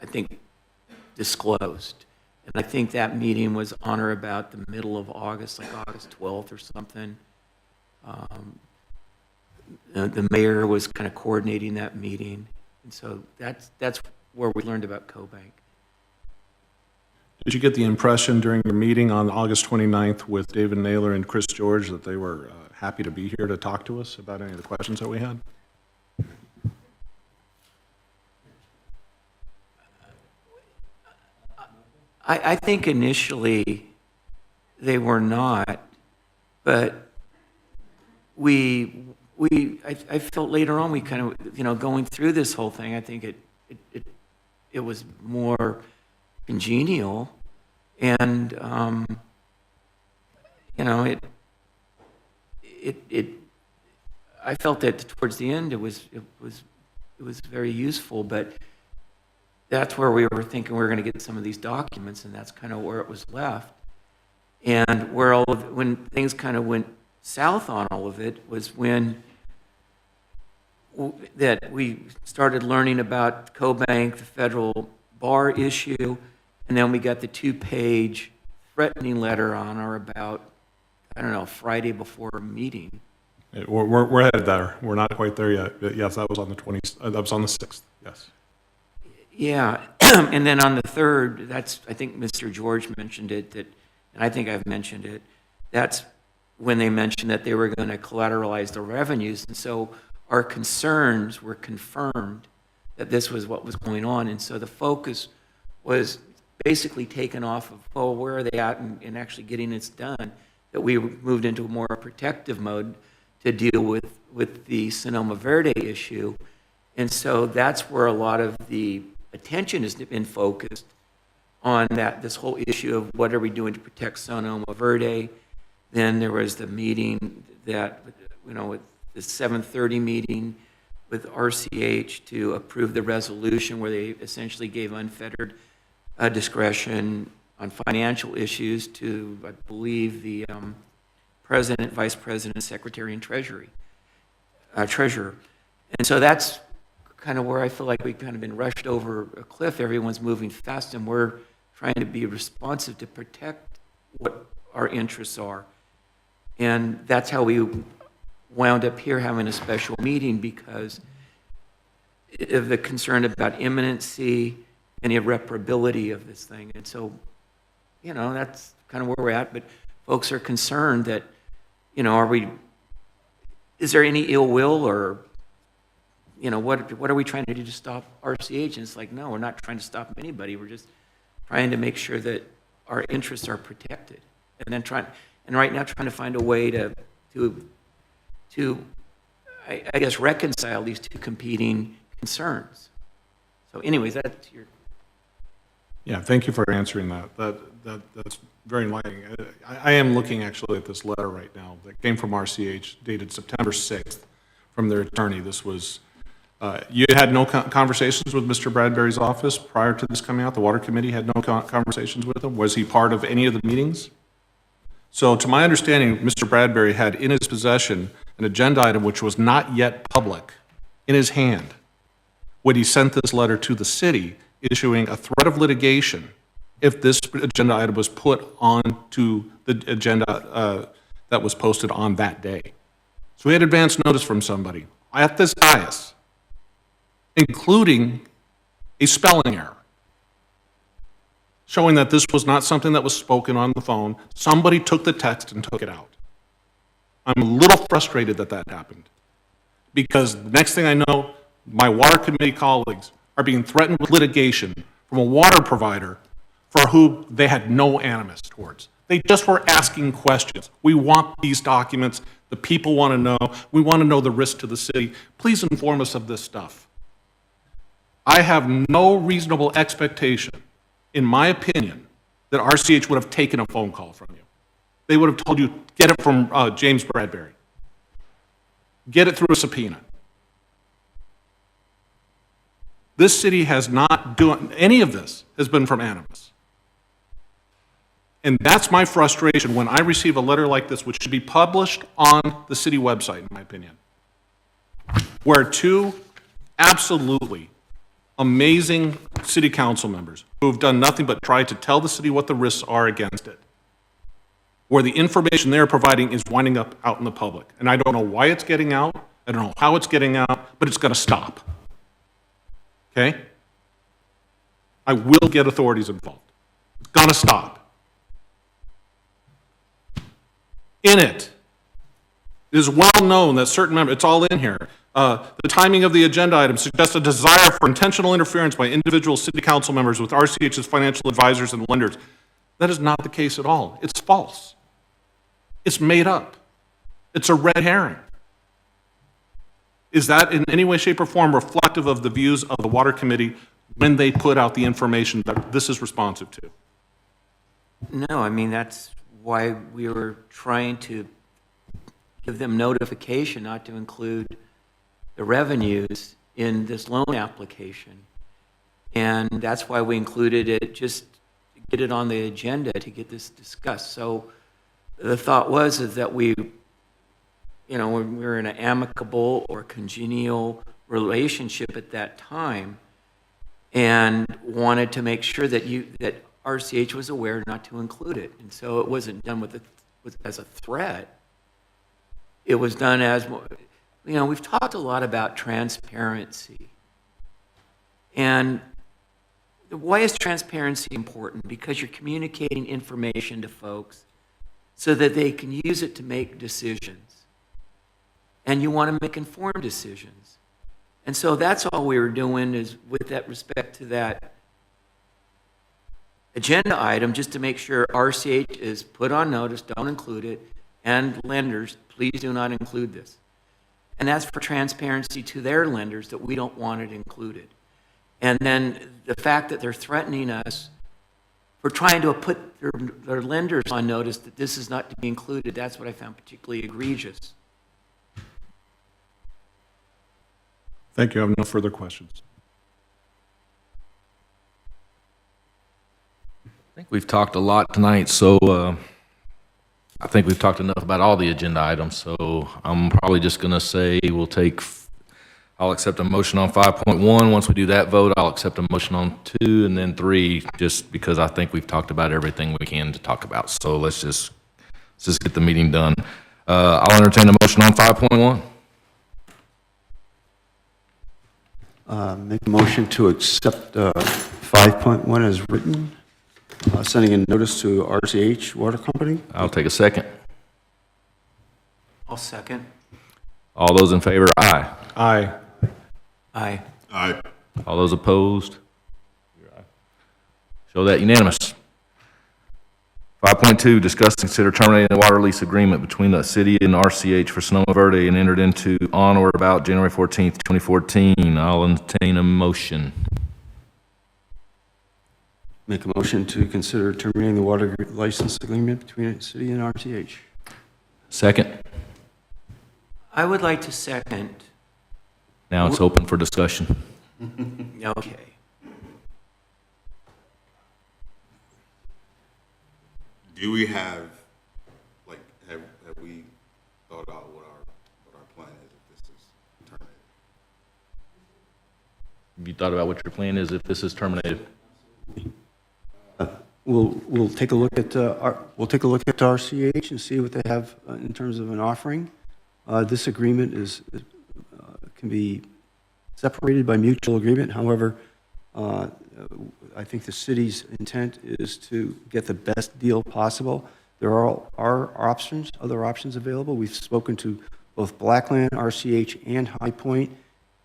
think, disclosed. And I think that meeting was on or about the middle of August, like August 12th or something. The mayor was kind of coordinating that meeting. And so that's where we learned about CoBank. Did you get the impression during the meeting on August 29th with David Naylor and Chris George that they were happy to be here to talk to us about any of the questions that we had? I think initially they were not, but I felt later on we kind of, going through this whole thing, I think it was more congenial, and I felt that towards the end it was very useful, but that's where we were thinking we were going to get some of these documents, and that's kind of where it was left. And when things kind of went south on all of it was when that we started learning about CoBank, the federal bar issue, and then we got the 2-page threatening letter on or about, I don't know, Friday before a meeting. We're headed there. We're not quite there yet. But yes, that was on the 6th. Yes. Yeah, and then on the 3rd, I think Mr. George mentioned it, and I think I've mentioned it, that's when they mentioned that they were going to collateralize the revenues, and so our concerns were confirmed that this was what was going on, and so the focus was basically taken off of, well, where are they at in actually getting this done, that we moved into a more protective mode to deal with the Sonoma Verde issue, and so that's where a lot of the attention has been focused on this whole issue of what are we doing to protect Sonoma Verde. Then there was the meeting that, with the 7:30 meeting with RCH to approve the resolution where they essentially gave unfettered discretion on financial issues to, I believe, the president, vice president, secretary, and treasurer. And so that's kind of where I feel like we've kind of been rushed over a cliff. Everyone's moving fast, and we're trying to be responsive to protect what our interests are. And that's how we wound up here having a special meeting, because of the concern about imminency and irreparability of this thing. And so, that's kind of where we're at. But folks are concerned that, is there any ill will, or what are we trying to do to stop RCH? And it's like, no, we're not trying to stop anybody. We're just trying to make sure that our interests are protected. And then right now trying to find a way to I guess, reconcile these two competing concerns. So anyways, that's your... Yeah, thank you for answering that. That's very enlightening. I am looking actually at this letter right now that came from RCH, dated September 6th, from their attorney. This was... you had no conversations with Mr. Bradbury's office prior to this coming out? The Water Committee had no conversations with him? Was he part of any of the meetings? So to my understanding, Mr. Bradbury had in his possession an agenda item which was not yet public in his hand when he sent this letter to the city, issuing a threat of litigation if this agenda item was put onto the agenda that was posted on that day. So we had advance notice from somebody at this dais, including a spelling error, showing that this was not something that was spoken on the phone. Somebody took the text and took it out. I'm a little frustrated that that happened, because the next thing I know, my water committee colleagues are being threatened with litigation from a water provider for who they had no animus towards. They just were asking questions. We want these documents. The people want to know. We want to know the risk to the city. Please inform us of this stuff. I have no reasonable expectation, in my opinion, that RCH would have taken a phone call from you. They would have told you, get it from James Bradbury. Get it through a subpoena. This city has not done, any of this has been from animus. And that's my frustration when I receive a letter like this, which should be published on the city website, in my opinion, where two absolutely amazing city council members who have done nothing but try to tell the city what the risks are against it, where the information they're providing is winding up out in the public. And I don't know why it's getting out, I don't know how it's getting out, but it's got to stop. Okay? I will get authorities involved. It's got to stop. In it is well known that certain members, it's all in here, the timing of the agenda item suggests a desire for intentional interference by individual city council members with RCH's financial advisors and lenders. That is not the case at all. It's false. It's made up. It's a red herring. Is that in any way, shape, or form reflective of the views of the Water Committee when they put out the information that this is responsive to? No, I mean, that's why we were trying to give them notification not to include the revenues in this loan application. And that's why we included it, just to get it on the agenda to get this discussed. So the thought was is that we, you know, when we were in an amicable or congenial relationship at that time, and wanted to make sure that that RCH was aware not to include it. And so it wasn't done as a threat. It was done as, you know, we've talked a lot about transparency. And why is transparency important? Because you're communicating information to folks so that they can use it to make decisions. And you want to make informed decisions. And so that's all we were doing is with that respect to that agenda item, just to make sure RCH is put on notice, don't include it, and lenders, please do not include this. And that's for transparency to their lenders that we don't want it included. And then the fact that they're threatening us for trying to put their lenders on notice that this is not to be included, that's what I found particularly egregious. Thank you. I have no further questions. I think we've talked a lot tonight, so I think we've talked enough about all the agenda items, so I'm probably just going to say I'll accept a motion on 5.1. Once we do that vote, I'll accept a motion on 2 and then 3, just because I think we've talked about everything we can to talk about. So let's just get the meeting done. I'll entertain a motion on 5.1. Make a motion to accept 5.1 as written, sending a notice to RCH Water Company. I'll take a second. I'll second. All those in favor, aye. Aye. Aye. Aye. All those opposed? Show that unanimous. 5.2, discuss and consider terminating the water lease agreement between the city and RCH for Sonoma Verde and entered into on or about January 14th, 2014. I'll entertain a motion. Make a motion to consider terminating the water license agreement between the city and RCH. Second. I would like to second. Now it's open for discussion. Okay. Do we have, like, have we thought about what our plan is if this is terminated? You thought about what your plan is if this is terminated? we'll take a look at, we'll take a look at RCH and see what they have in terms of an offering. This agreement can be separated by mutual agreement. However, I think the city's intent is to get the best deal possible. There are options, other options available. We've spoken to both Blackland, RCH, and High Point,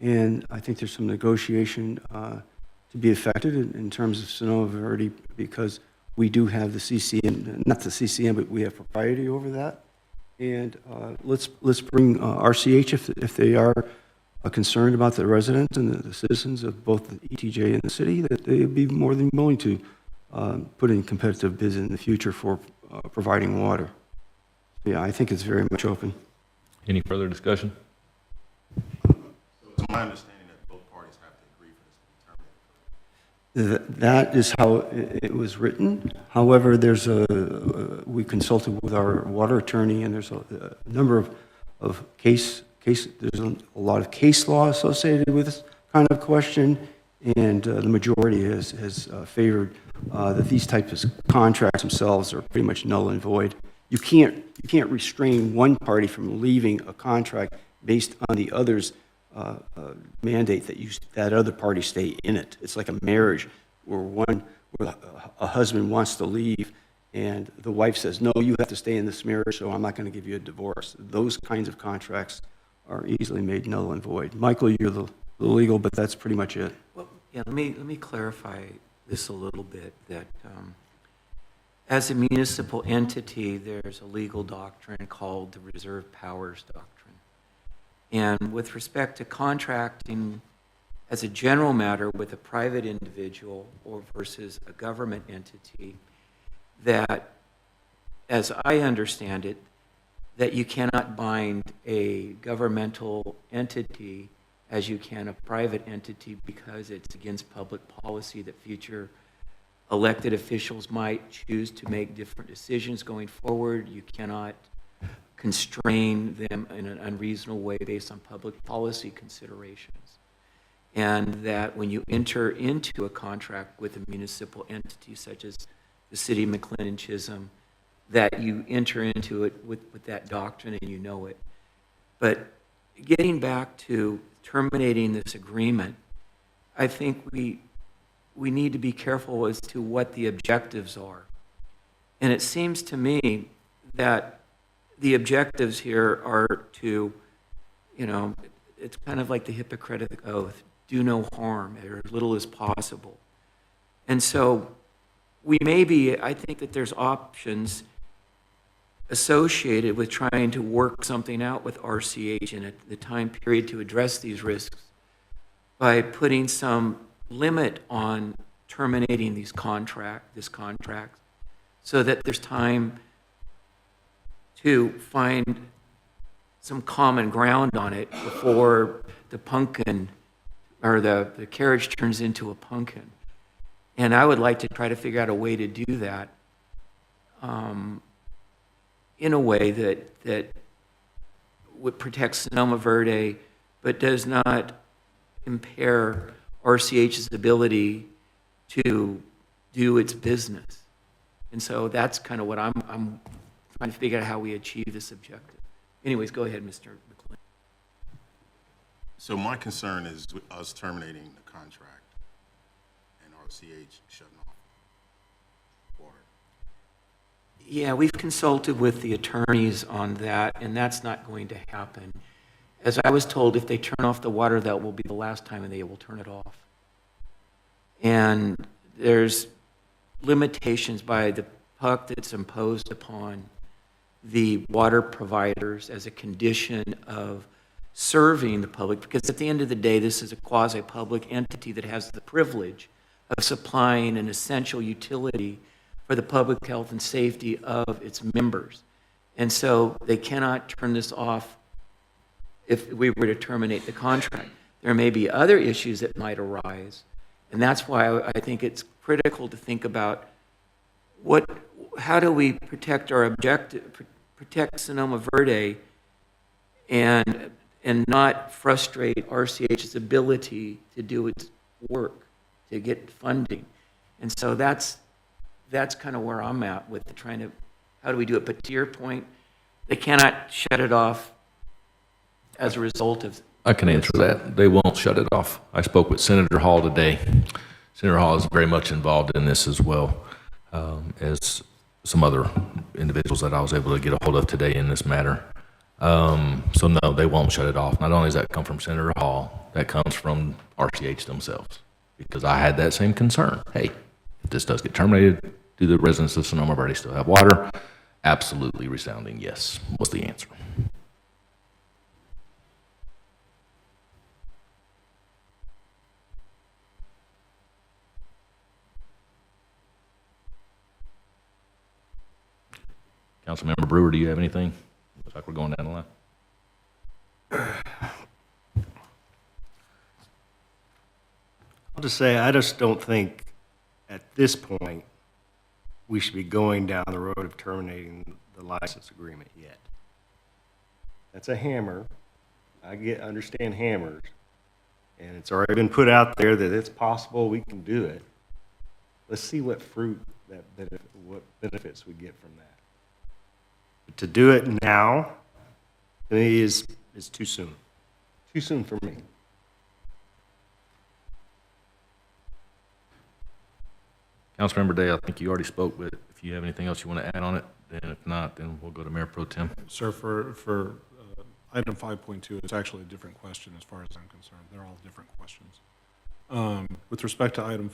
and I think there's some negotiation to be effected in terms of Sonoma Verde, because we do have the CCM, not the CCM, but we have propriety over that. And let's bring RCH, if they are concerned about the residents and the citizens of both the ETJ and the city, that they would be more than willing to put in competitive bids in the future for providing water. Yeah, I think it's very much open. Any further discussion? So it's my understanding that both parties have to agree for this to be terminated. That is how it was written. However, we consulted with our water attorney, and there's a number of there's a lot of case law associated with this kind of question, and the majority has favored that these types of contracts themselves are pretty much null and void. You can't restrain one party from leaving a contract based on the other's mandate that other party stay in it. It's like a marriage where a husband wants to leave and the wife says, no, you have to stay in this marriage, so I'm not going to give you a divorce. Those kinds of contracts are easily made null and void. Michael, you're the legal, but that's pretty much it. Well, yeah, let me clarify this a little bit, that as a municipal entity, there's a legal doctrine called the reserve powers doctrine. And with respect to contracting as a general matter with a private individual or versus a government entity, that, as I understand it, that you cannot bind a governmental entity as you can a private entity, because it's against public policy that future elected officials might choose to make different decisions going forward. You cannot constrain them in an unreasonable way based on public policy considerations. And that when you enter into a contract with a municipal entity such as the city of McLendon-Chisholm, that you enter into it with that doctrine and you know it. But getting back to terminating this agreement, I think we need to be careful as to what the objectives are. And it seems to me that the objectives here are to, it's kind of like the Hippocratic Oath, do no harm, or as little as possible. And so I think that there's options associated with trying to work something out with RCH and at the time period to address these risks by putting some limit on terminating this contract, so that there's time to find some common ground on it before the pumpkin or the carriage turns into a pumpkin. And I would like to try to figure out a way to do that in a way that would protect Sonoma Verde, but does not impair RCH's ability to do its business. And so that's kind of what I'm trying to figure out how we achieve this objective. Anyways, go ahead, Mr. McLean. So my concern is with us terminating the contract and RCH shutting off water. Yeah, we've consulted with the attorneys on that, and that's not going to happen. As I was told, if they turn off the water, that will be the last time and they will turn it off. And there's limitations by the puck that's imposed upon the water providers as a condition of serving the public, because at the end of the day, this is a quasi-public entity that has the privilege of supplying an essential utility for the public health and safety of its members. And so they cannot turn this off if we were to terminate the contract. There may be other issues that might arise, and that's why I think it's critical to think about how do we protect our objective, protect Sonoma Verde, and not frustrate RCH's ability to do its work, to get funding. And so that's that's kind of where I'm at with trying to, how do we do it? But to your point, they cannot shut it off as a result of. I can answer that. They won't shut it off. I spoke with Senator Hall today. Senator Hall is very much involved in this as well, as some other individuals that I was able to get a hold of today in this matter. So no, they won't shut it off. Not only does that come from Senator Hall, that comes from RCH themselves, because I had that same concern. Hey, if this does get terminated, do the residents of Sonoma Verde still have water? Absolutely resounding yes was the answer. Councilmember Brewer, do you have anything? Looks like we're going down the line. I'll just say, I just don't think at this point we should be going down the road of terminating the license agreement yet. That's a hammer. Understand hammers. And it's already been put out there that it's possible we can do it. Let's see what what benefits we get from that. But to do it now, to me, is too soon. Too soon for me. Councilmember Day, I think you already spoke, but if you have anything else you want to add on it, then if not, then we'll go to Mayor Pro Tem. Sir, for item 5.2, it's actually a different question as far as I'm concerned. They're all different questions. With respect to item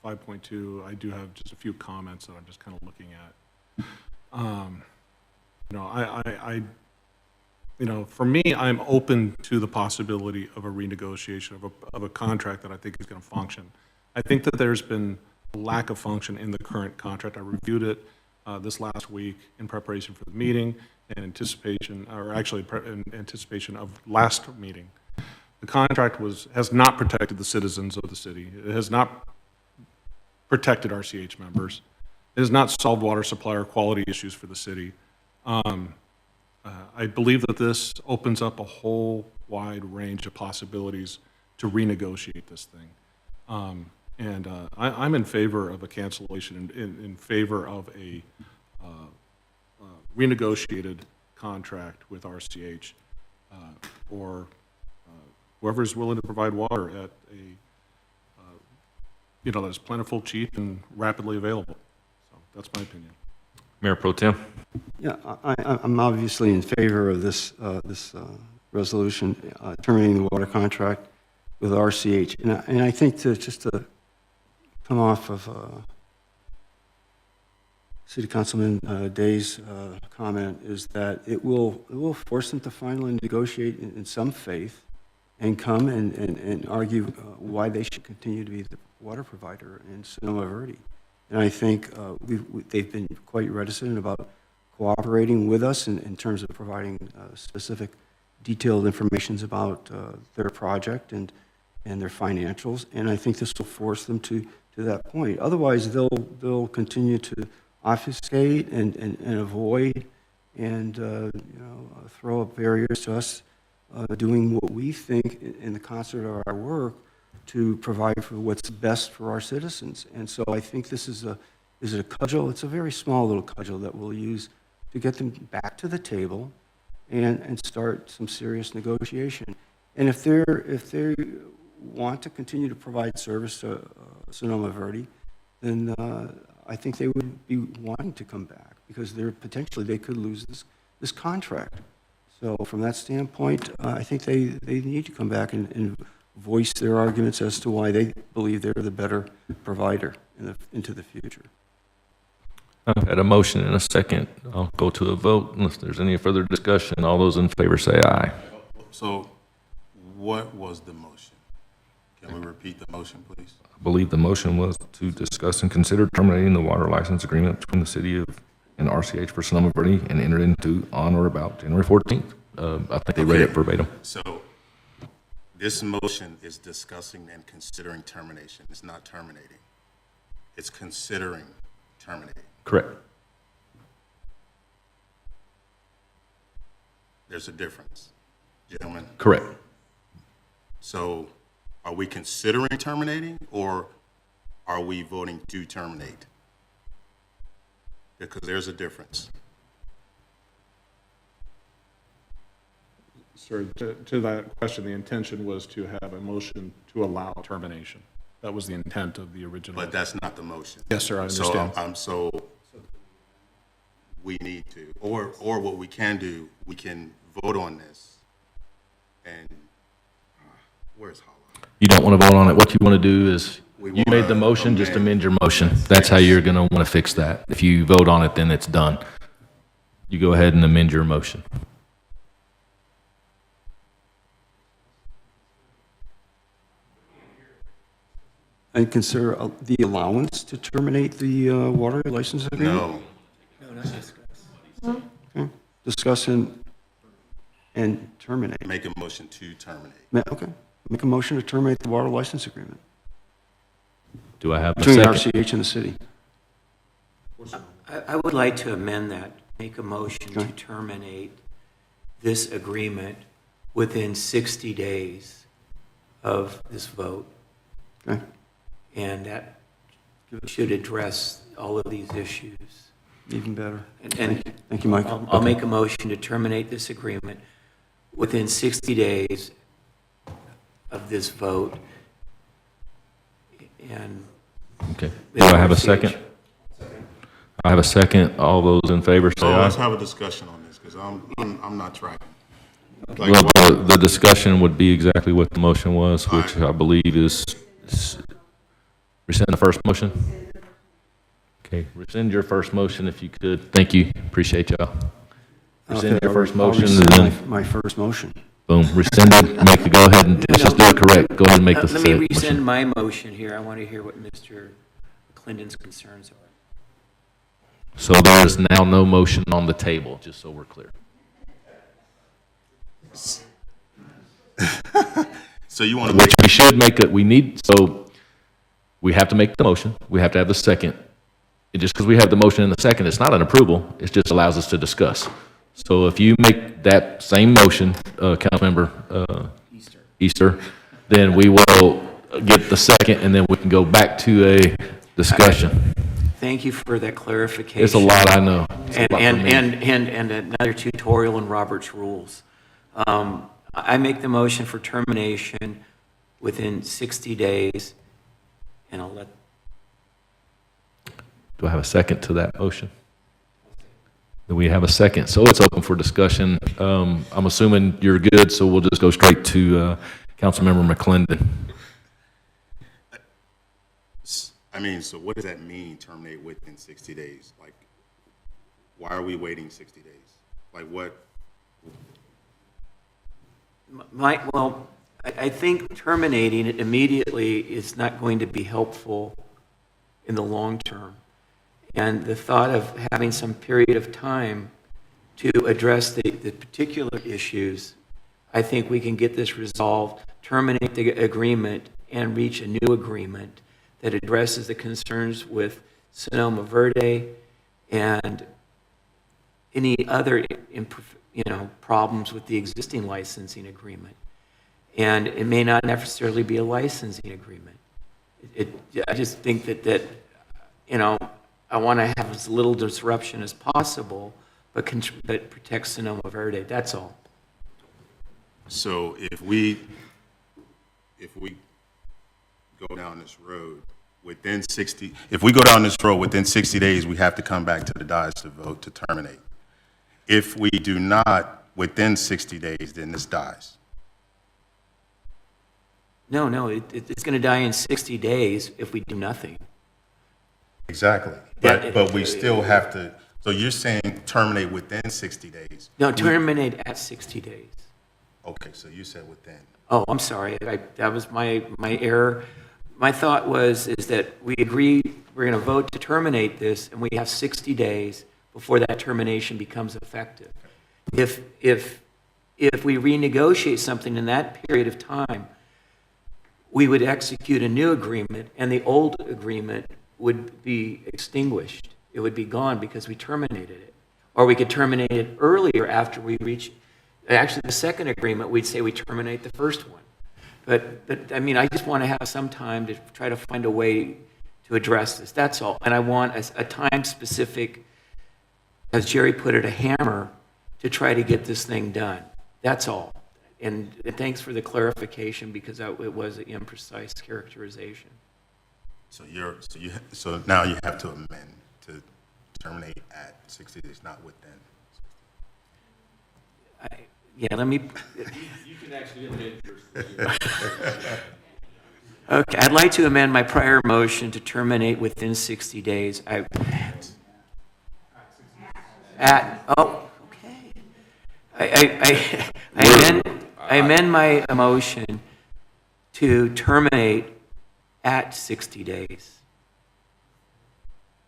5.2, I do have just a few comments that I'm just kind of looking at. For me, I'm open to the possibility of a renegotiation of a contract that I think is going to function. I think that there's been a lack of function in the current contract. I reviewed it this last week in preparation for the meeting and anticipation of last meeting. The contract has not protected the citizens of the city. It has not protected RCH members. It has not solved water supply or quality issues for the city. I believe that this opens up a whole wide range of possibilities to renegotiate this thing. I'm in favor of a cancellation, in favor of a renegotiated contract with RCH or whoever is willing to provide water at that's plentiful, cheap, and rapidly available. So that's my opinion. Mayor Pro Tem. Yeah, I'm obviously in favor of this resolution terminating the water contract with RCH, and I think just to come off of City Councilman Day's comment is that it will force them to finally negotiate in some faith and come and argue why they should continue to be the water provider in Sonoma Verde. And I think they've been quite reticent about cooperating with us in terms of providing specific detailed information about their project and their financials. And I think this will force them to that point. Otherwise, they'll continue to obfuscate and avoid and throw up barriers to us doing what we think in the concert of our work to provide for what's best for our citizens. And so I think this is a cudgel. It's a very small little cudgel that we'll use to get them back to the table and start some serious negotiation. And if they want to continue to provide service to Sonoma Verde, then I think they would be wanting to come back because they could lose this contract. So from that standpoint, I think they need to come back and voice their arguments as to why they believe they're the better provider into the future. I've had a motion and a second. I'll go to a vote unless there's any further discussion. All those in favor say aye. So what was the motion? Can we repeat the motion, please? I believe the motion was to discuss and consider terminating the water license agreement between the city and RCH for Sonoma Verde and entered into on or about January 14th. I think they read it verbatim. So this motion is discussing and considering termination. It's not terminating. It's considering terminating. Correct. There's a difference, gentlemen. Correct. So are we considering terminating or are we voting to terminate? Because there's a difference. Sir, to that question, the intention was to have a motion to allow termination. That was the intent of the original. But that's not the motion. Yes, sir, I understand. So we need to, or what we can do, we can vote on this. And where's Hala? You don't want to vote on it. What you want to do is, We you made the wanna motion, just amend. amend your motion. That's how you're going to want to fix that. If you vote on it, then it's done. You go ahead and amend your motion. And consider the allowance to terminate the water license agreement? No, Okay. Discuss and terminate. make a motion to terminate. Okay. Make a motion to terminate the water license agreement Do I have a between second? RCH and the city. I would like to amend that, make a motion to Okay. terminate this agreement within 60 days of this vote. Okay. And that should address all of these issues. Even better. And Thank you, Mike. I'll make a motion to terminate this agreement within 60 days of this vote. And Okay. Do I have a second? I have a second. All those in favor say So aye. let's have a discussion on this, because I'm not tracking. Like, Well, the discussion would be exactly what the motion was, which I believe is rescind the first motion. Okay, rescind your first motion if you could. Thank you. Appreciate y'all. Rescind Okay, your first I'll motion and rescind then, my first motion. boom, rescind it. Go ahead and, let's just do it correct. Go ahead and make the let me second rescind motion. my motion here. I want to hear what Mr. McLendon's concerns are. So there is now no motion on the table, just so we're clear. So you want to Which we should make it, we need, so we have to make the motion, we have to have the second. And just because we have the motion and the second, it's not an approval, it just allows us to discuss. So if you make that same motion, Councilmember Easter, then we will get the second, and then we can go back to a discussion. Thank you for that clarification. It's a lot, I know. It's a lot for And me. another tutorial in Robert's rules. I make the motion for termination within 60 days, and I'll let, Do I have a second to that motion? Do we have a second? So it's open for discussion. I'm assuming you're good, so we'll just go straight to Councilmember McLendon. I mean, so what does that mean, terminate within 60 days? Like, why are we waiting 60 days? Like, what? I think terminating it immediately is not going to be helpful in the long term. And the thought of having some period of time to address the particular issues, I think we can get this resolved, terminate the agreement, and reach a new agreement that addresses the concerns with Sonoma Verde and any other problems with the existing licensing agreement. And it may not necessarily be a licensing agreement. I just think that I want to have as little disruption as possible, but protect Sonoma Verde, that's all. So if we go down this road within 60, if we go down this road within 60 days, we have to come back to the dais to vote to terminate. If we do not within 60 days, then this dies. No, it's going to die in 60 days if we do nothing. Exactly. But we still have to, so you're saying terminate within 60 days? No, terminate at 60 days. Okay, so you said within. Oh, I'm sorry, that was my error. My thought is that we agree, we're going to vote to terminate this, and we have 60 days before that termination becomes effective. If we renegotiate something in that period of time, we would execute a new agreement, and the old agreement would be extinguished. It would be gone because we terminated it. Or we could terminate it earlier after we reach, actually the second agreement, we'd say we terminate the first one. But I mean, I just want to have some time to try to find a way to address this, that's all. And I want a time-specific as Jerry put it, a hammer to try to get this thing done. That's all. And thanks for the clarification, because it was an imprecise characterization. So so now you have to amend to terminate at 60 days, not within. Yeah, let me. You can actually amend yours. Okay, I'd like to amend my prior motion to terminate within 60 days. Okay. I amend my motion to terminate at 60 days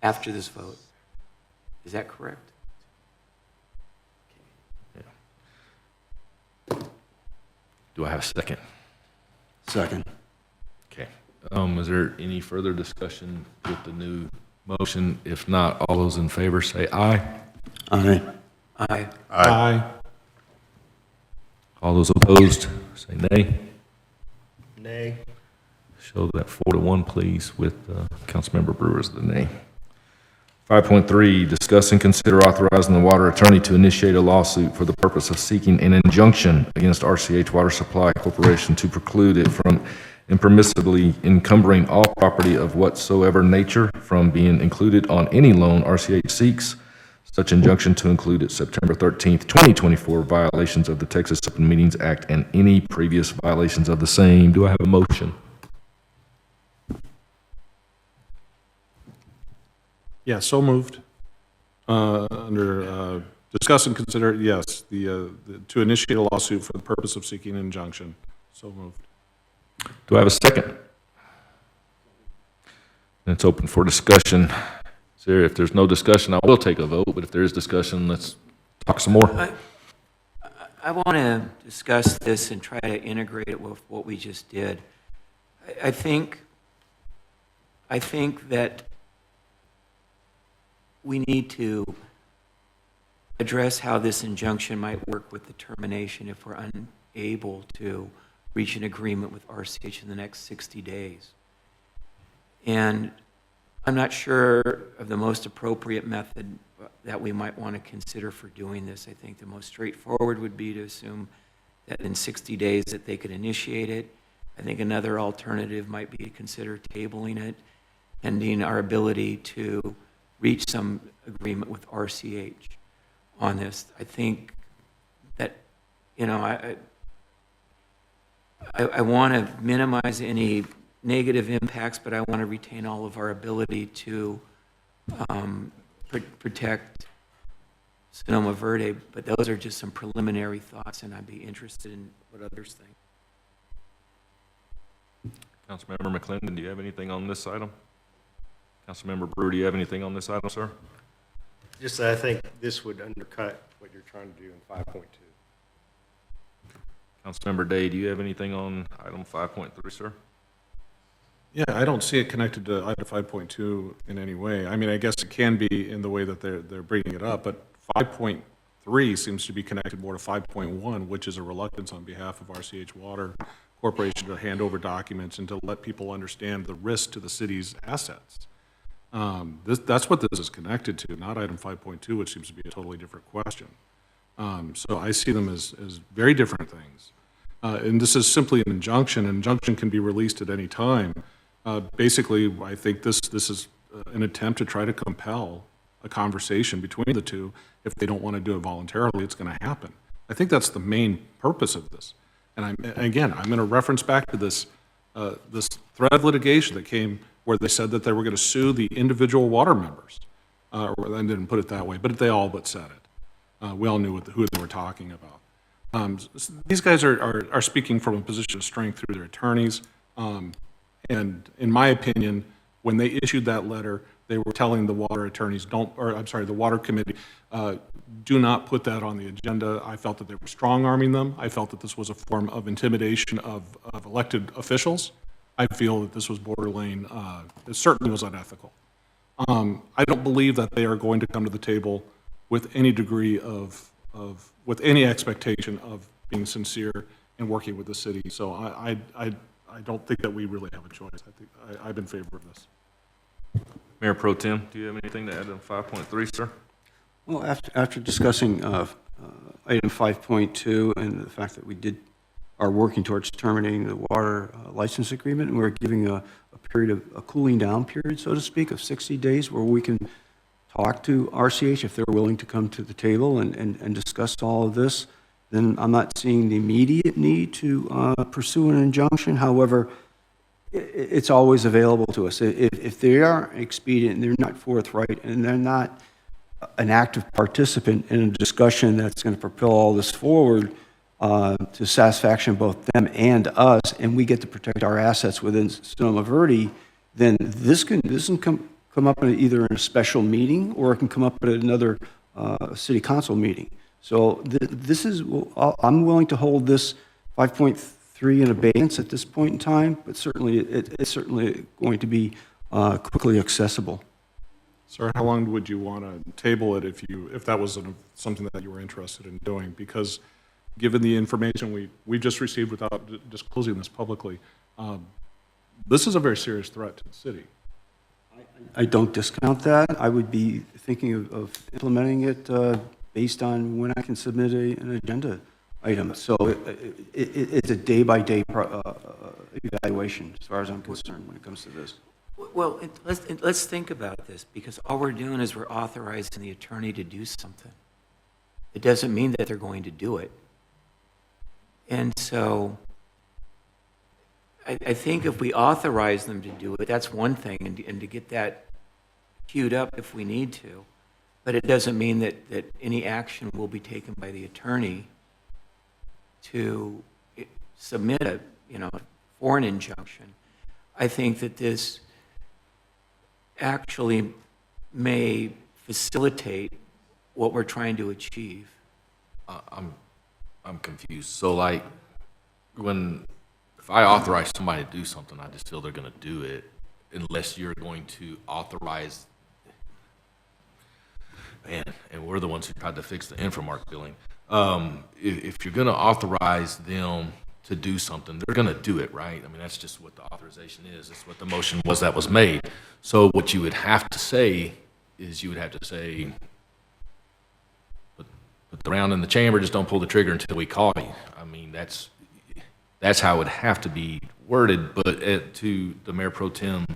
after this vote. Is that correct? Do I have a second? Second. Okay. Is there any further discussion with the new motion? If not, all those in favor say aye. Aye. Aye. Aye. All those opposed, say nay. Nay. Show that 4-1, please, with Councilmember Brewer as the nay. 5.3, discuss and consider authorizing the water attorney to initiate a lawsuit for the purpose of seeking an injunction against RCH Water Supply Corporation to preclude it from impermissibly encumbering all property of whatsoever nature from being included on any loan RCH seeks. Such injunction to include its September 13th, 2024 violations of the Texas Open Meetings Act and any previous violations of the same. Do I have a motion? Yeah, so moved. Under discuss and consider, yes, to initiate a lawsuit for the purpose of seeking an injunction. So moved. Do I have a second? And it's open for discussion. So if there's no discussion, I will take a vote, but if there is discussion, let's talk some more. I want to discuss this and try to integrate it with what we just did. I think that we need to address how this injunction might work with the termination if we're unable to reach an agreement with RCH in the next 60 days. And I'm not sure of the most appropriate method that we might want to consider for doing this. I think the most straightforward would be to assume that in 60 days that they could initiate it. I think another alternative might be to consider tabling it, pending our ability to reach some agreement with RCH on this. I think that, I want to minimize any negative impacts, but I want to retain all of our ability to protect Sonoma Verde. But those are just some preliminary thoughts, and I'd be interested in what others think. Councilmember McLendon, do you have anything on this item? Councilmember Brewer, do you have anything on this item, sir? Just that I think this would undercut what you're trying to do in 5.2. Councilmember Day, do you have anything on item 5.3, sir? Yeah, I don't see it connected to item 5.2 in any way. I mean, I guess it can be in the way that they're bringing it up, but 5.3 seems to be connected more to 5.1, which is a reluctance on behalf of RCH Water Corporation to hand over documents and to let people understand the risk to the city's assets. That's what this is connected to, not item 5.2, which seems to be a totally different question. So I see them as very different things. And this is simply an injunction. An injunction can be released at any time. Basically, I think this is an attempt to try to compel a conversation between the two. If they don't want to do it voluntarily, it's going to happen. I think that's the main purpose of this. And I'm going to reference back to this thread of litigation that came where they said that they were going to sue the individual water members. I didn't put it that way, but they all but said it. We all knew who they were talking about. These guys are speaking from a position of strength through their attorneys. And in my opinion, when they issued that letter, they were telling the water attorneys, the water committee, do not put that on the agenda. I felt that they were strong-arming them. I felt that this was a form of intimidation of elected officials. I feel that this was borderline, it certainly was unethical. I don't believe that they are going to come to the table with any degree with any expectation of being sincere and working with the city. So I don't think that we really have a choice. I think I'm in favor of this. Mayor Pro Tem, do you have anything to add on 5.3, sir? Well, after discussing item 5.2 and the fact that we are working towards terminating the water license agreement, and we're giving a cooling down period, so to speak, of 60 days where we can talk to RCH if they're willing to come to the table and discuss all of this, then I'm not seeing the immediate need to pursue an injunction. However, it's always available to us. If they are expedient and they're not forthright and they're not an active participant in a discussion that's going to propel all this forward to satisfaction of both them and us, and we get to protect our assets within Sonoma Verde, then this can come up either in a special meeting or it can come up at another city council meeting. So this is, I'm willing to hold this 5.3 in abeyance at this point in time, but certainly it's certainly going to be quickly accessible. Sir, how long would you want to table it if that was something that you were interested in doing? Because given the information we just received without disclosing this publicly, this is a very serious threat to the city. I don't discount that. I would be thinking of implementing it based on when I can submit an agenda item. So it's a day-by-day evaluation as far as I'm concerned when it comes to this. Well, let's think about this, because all we're doing is we're authorizing the attorney to do something. It doesn't mean that they're going to do it. And so I think if we authorize them to do it, that's one thing, and to get that queued up if we need to. But it doesn't mean that any action will be taken by the attorney to submit for an injunction. I think that this actually may facilitate what we're trying to achieve. I'm confused. So like, if I authorize somebody to do something, I just feel they're going to do it unless you're going to authorize, man, and we're the ones who tried to fix the Infomark billing. If you're going to authorize them to do something, they're going to do it, right? I mean, that's just what the authorization is. That's what the motion was that was made. So what you would have to say is you would have to say, put the round in the chamber, just don't pull the trigger until we call you. I mean, that's how it would have to be worded. But to the Mayor Pro Tem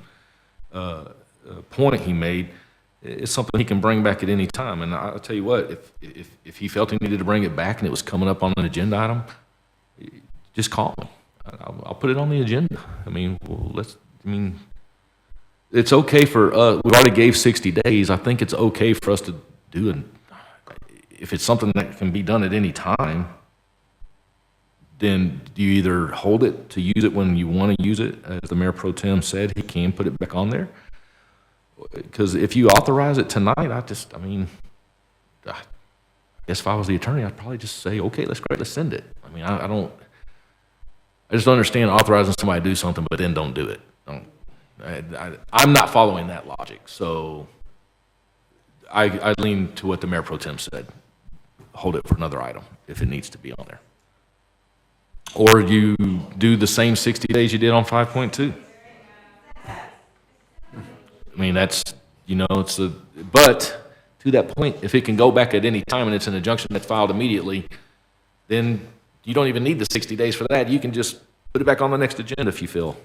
point he made, it's something he can bring back at any time. And I'll tell you what, if he felt he needed to bring it back and it was coming up on an agenda item, just call me. I'll put it on the agenda. I mean, it's okay for us. We already gave 60 days. I think it's okay for us to do it. If it's something that can be done at any time, then you either hold it to use it when you want to use it, as the Mayor Pro Tem said, he can put it back on there. Because if you authorize it tonight, I guess if I was the attorney, I'd probably just say, okay, let's send it. I mean, I just don't understand authorizing somebody to do something, but then don't do it. I'm not following that logic. So I lean to what the Mayor Pro Tem said. Hold it for another item if it needs to be on there. Or you do the same 60 days you did on 5.2. I mean, but to that point, if it can go back at any time and it's an injunction that's filed immediately, then you don't even need the 60 days for that. You can just put it back on the next agenda if you feel.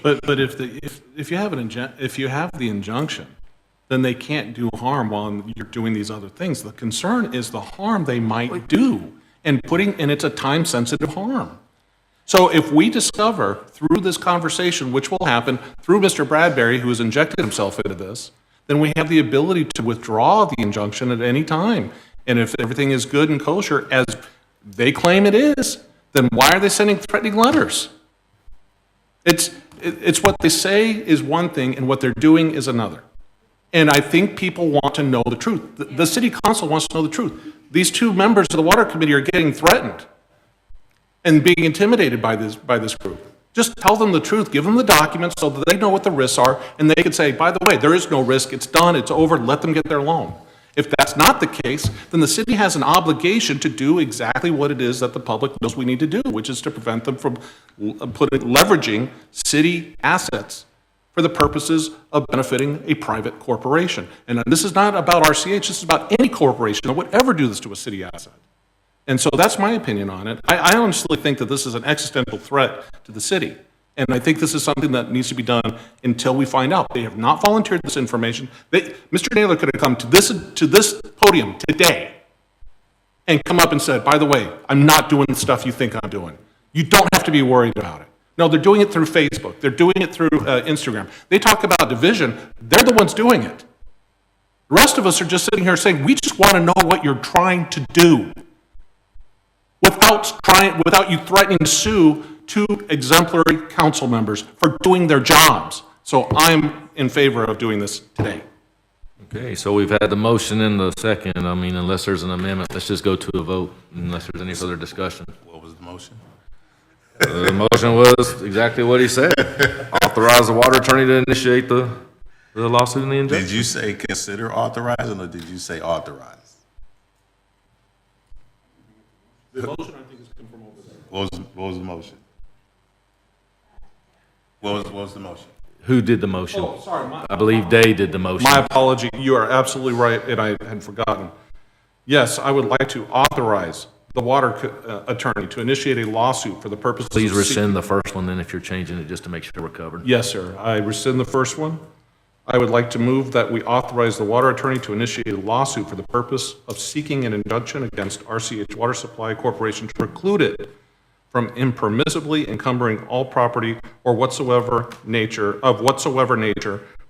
But if you have the injunction, then they can't do harm while you're doing these other things. The concern is the harm they might do, and it's a time-sensitive harm. So if we discover through this conversation, which will happen through Mr. Bradbury, who has injected himself into this, then we have the ability to withdraw the injunction at any time. And if everything is good and kosher, as they claim it is, then why are they sending threatening letters? It's what they say is one thing, and what they're doing is another. And I think people want to know the truth. The city council wants to know the truth. These two members of the water committee are getting threatened and being intimidated by this group. Just tell them the truth, give them the documents so that they know what the risks are, and they could say, by the way, there is no risk, it's done, it's over, let them get their loan. If that's not the case, then the city has an obligation to do exactly what it is that the public knows we need to do, which is to prevent them from leveraging city assets for the purposes of benefiting a private corporation. And this is not about RCH, this is about any corporation that would ever do this to a city asset. And so that's my opinion on it. I honestly think that this is an existential threat to the city. And I think this is something that needs to be done until we find out. They have not volunteered this information. Mr. Naylor could have come to this podium today and come up and said, by the way, I'm not doing the stuff you think I'm doing. You don't have to be worried about it. No, they're doing it through Facebook. They're doing it through Instagram. They talk about division. They're the ones doing it. The rest of us are just sitting here saying, we just want to know what you're trying to do without you threatening to sue two exemplary council members for doing their jobs. So I'm in favor of doing this today. Okay, so we've had the motion and the second. I mean, unless there's an amendment, let's just go to a vote, unless there's any further discussion. What was the motion? The motion was exactly what he said. Authorize the water attorney to initiate the lawsuit and the injunction. Did you say consider authorizing, or did you say authorize? The motion, I think, has come from over there. What was the motion? What was the motion? Who did the motion? Oh, sorry. I believe Day did the motion. My apology. You are absolutely right, and I had forgotten. Yes, I would like to authorize the water attorney to initiate a lawsuit for the purposes of Please seeking- rescind the first one then if you're changing it, just to make sure we're covered. Yes, sir. I rescind the first one. I would like to move that we authorize the water attorney to initiate a lawsuit for the purpose of seeking an injunction against RCH Water Supply Corporation to preclude it from impermissibly encumbering all property or whatsoever nature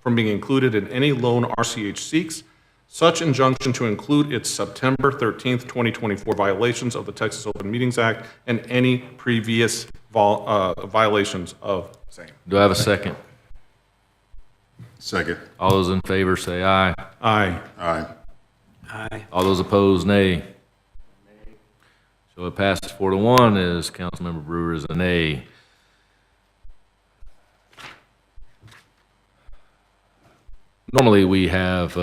from being included in any loan RCH seeks. Such injunction to include its September 13th, 2024 violations of the Texas Open Meetings Act and any previous violations of same. Do I have a second? Second. All those in favor say aye. Aye. Aye. All those opposed, nay. So it passes 4-1 as Councilmember Brewer is a nay. Normally, we have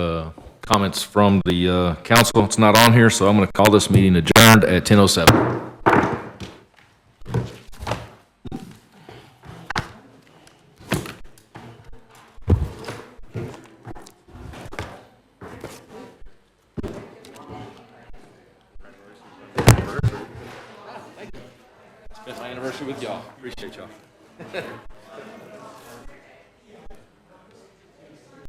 comments from the council. It's not on here, so I'm going to call this meeting adjourned at 10:07. Spent my anniversary with y'all. Appreciate y'all.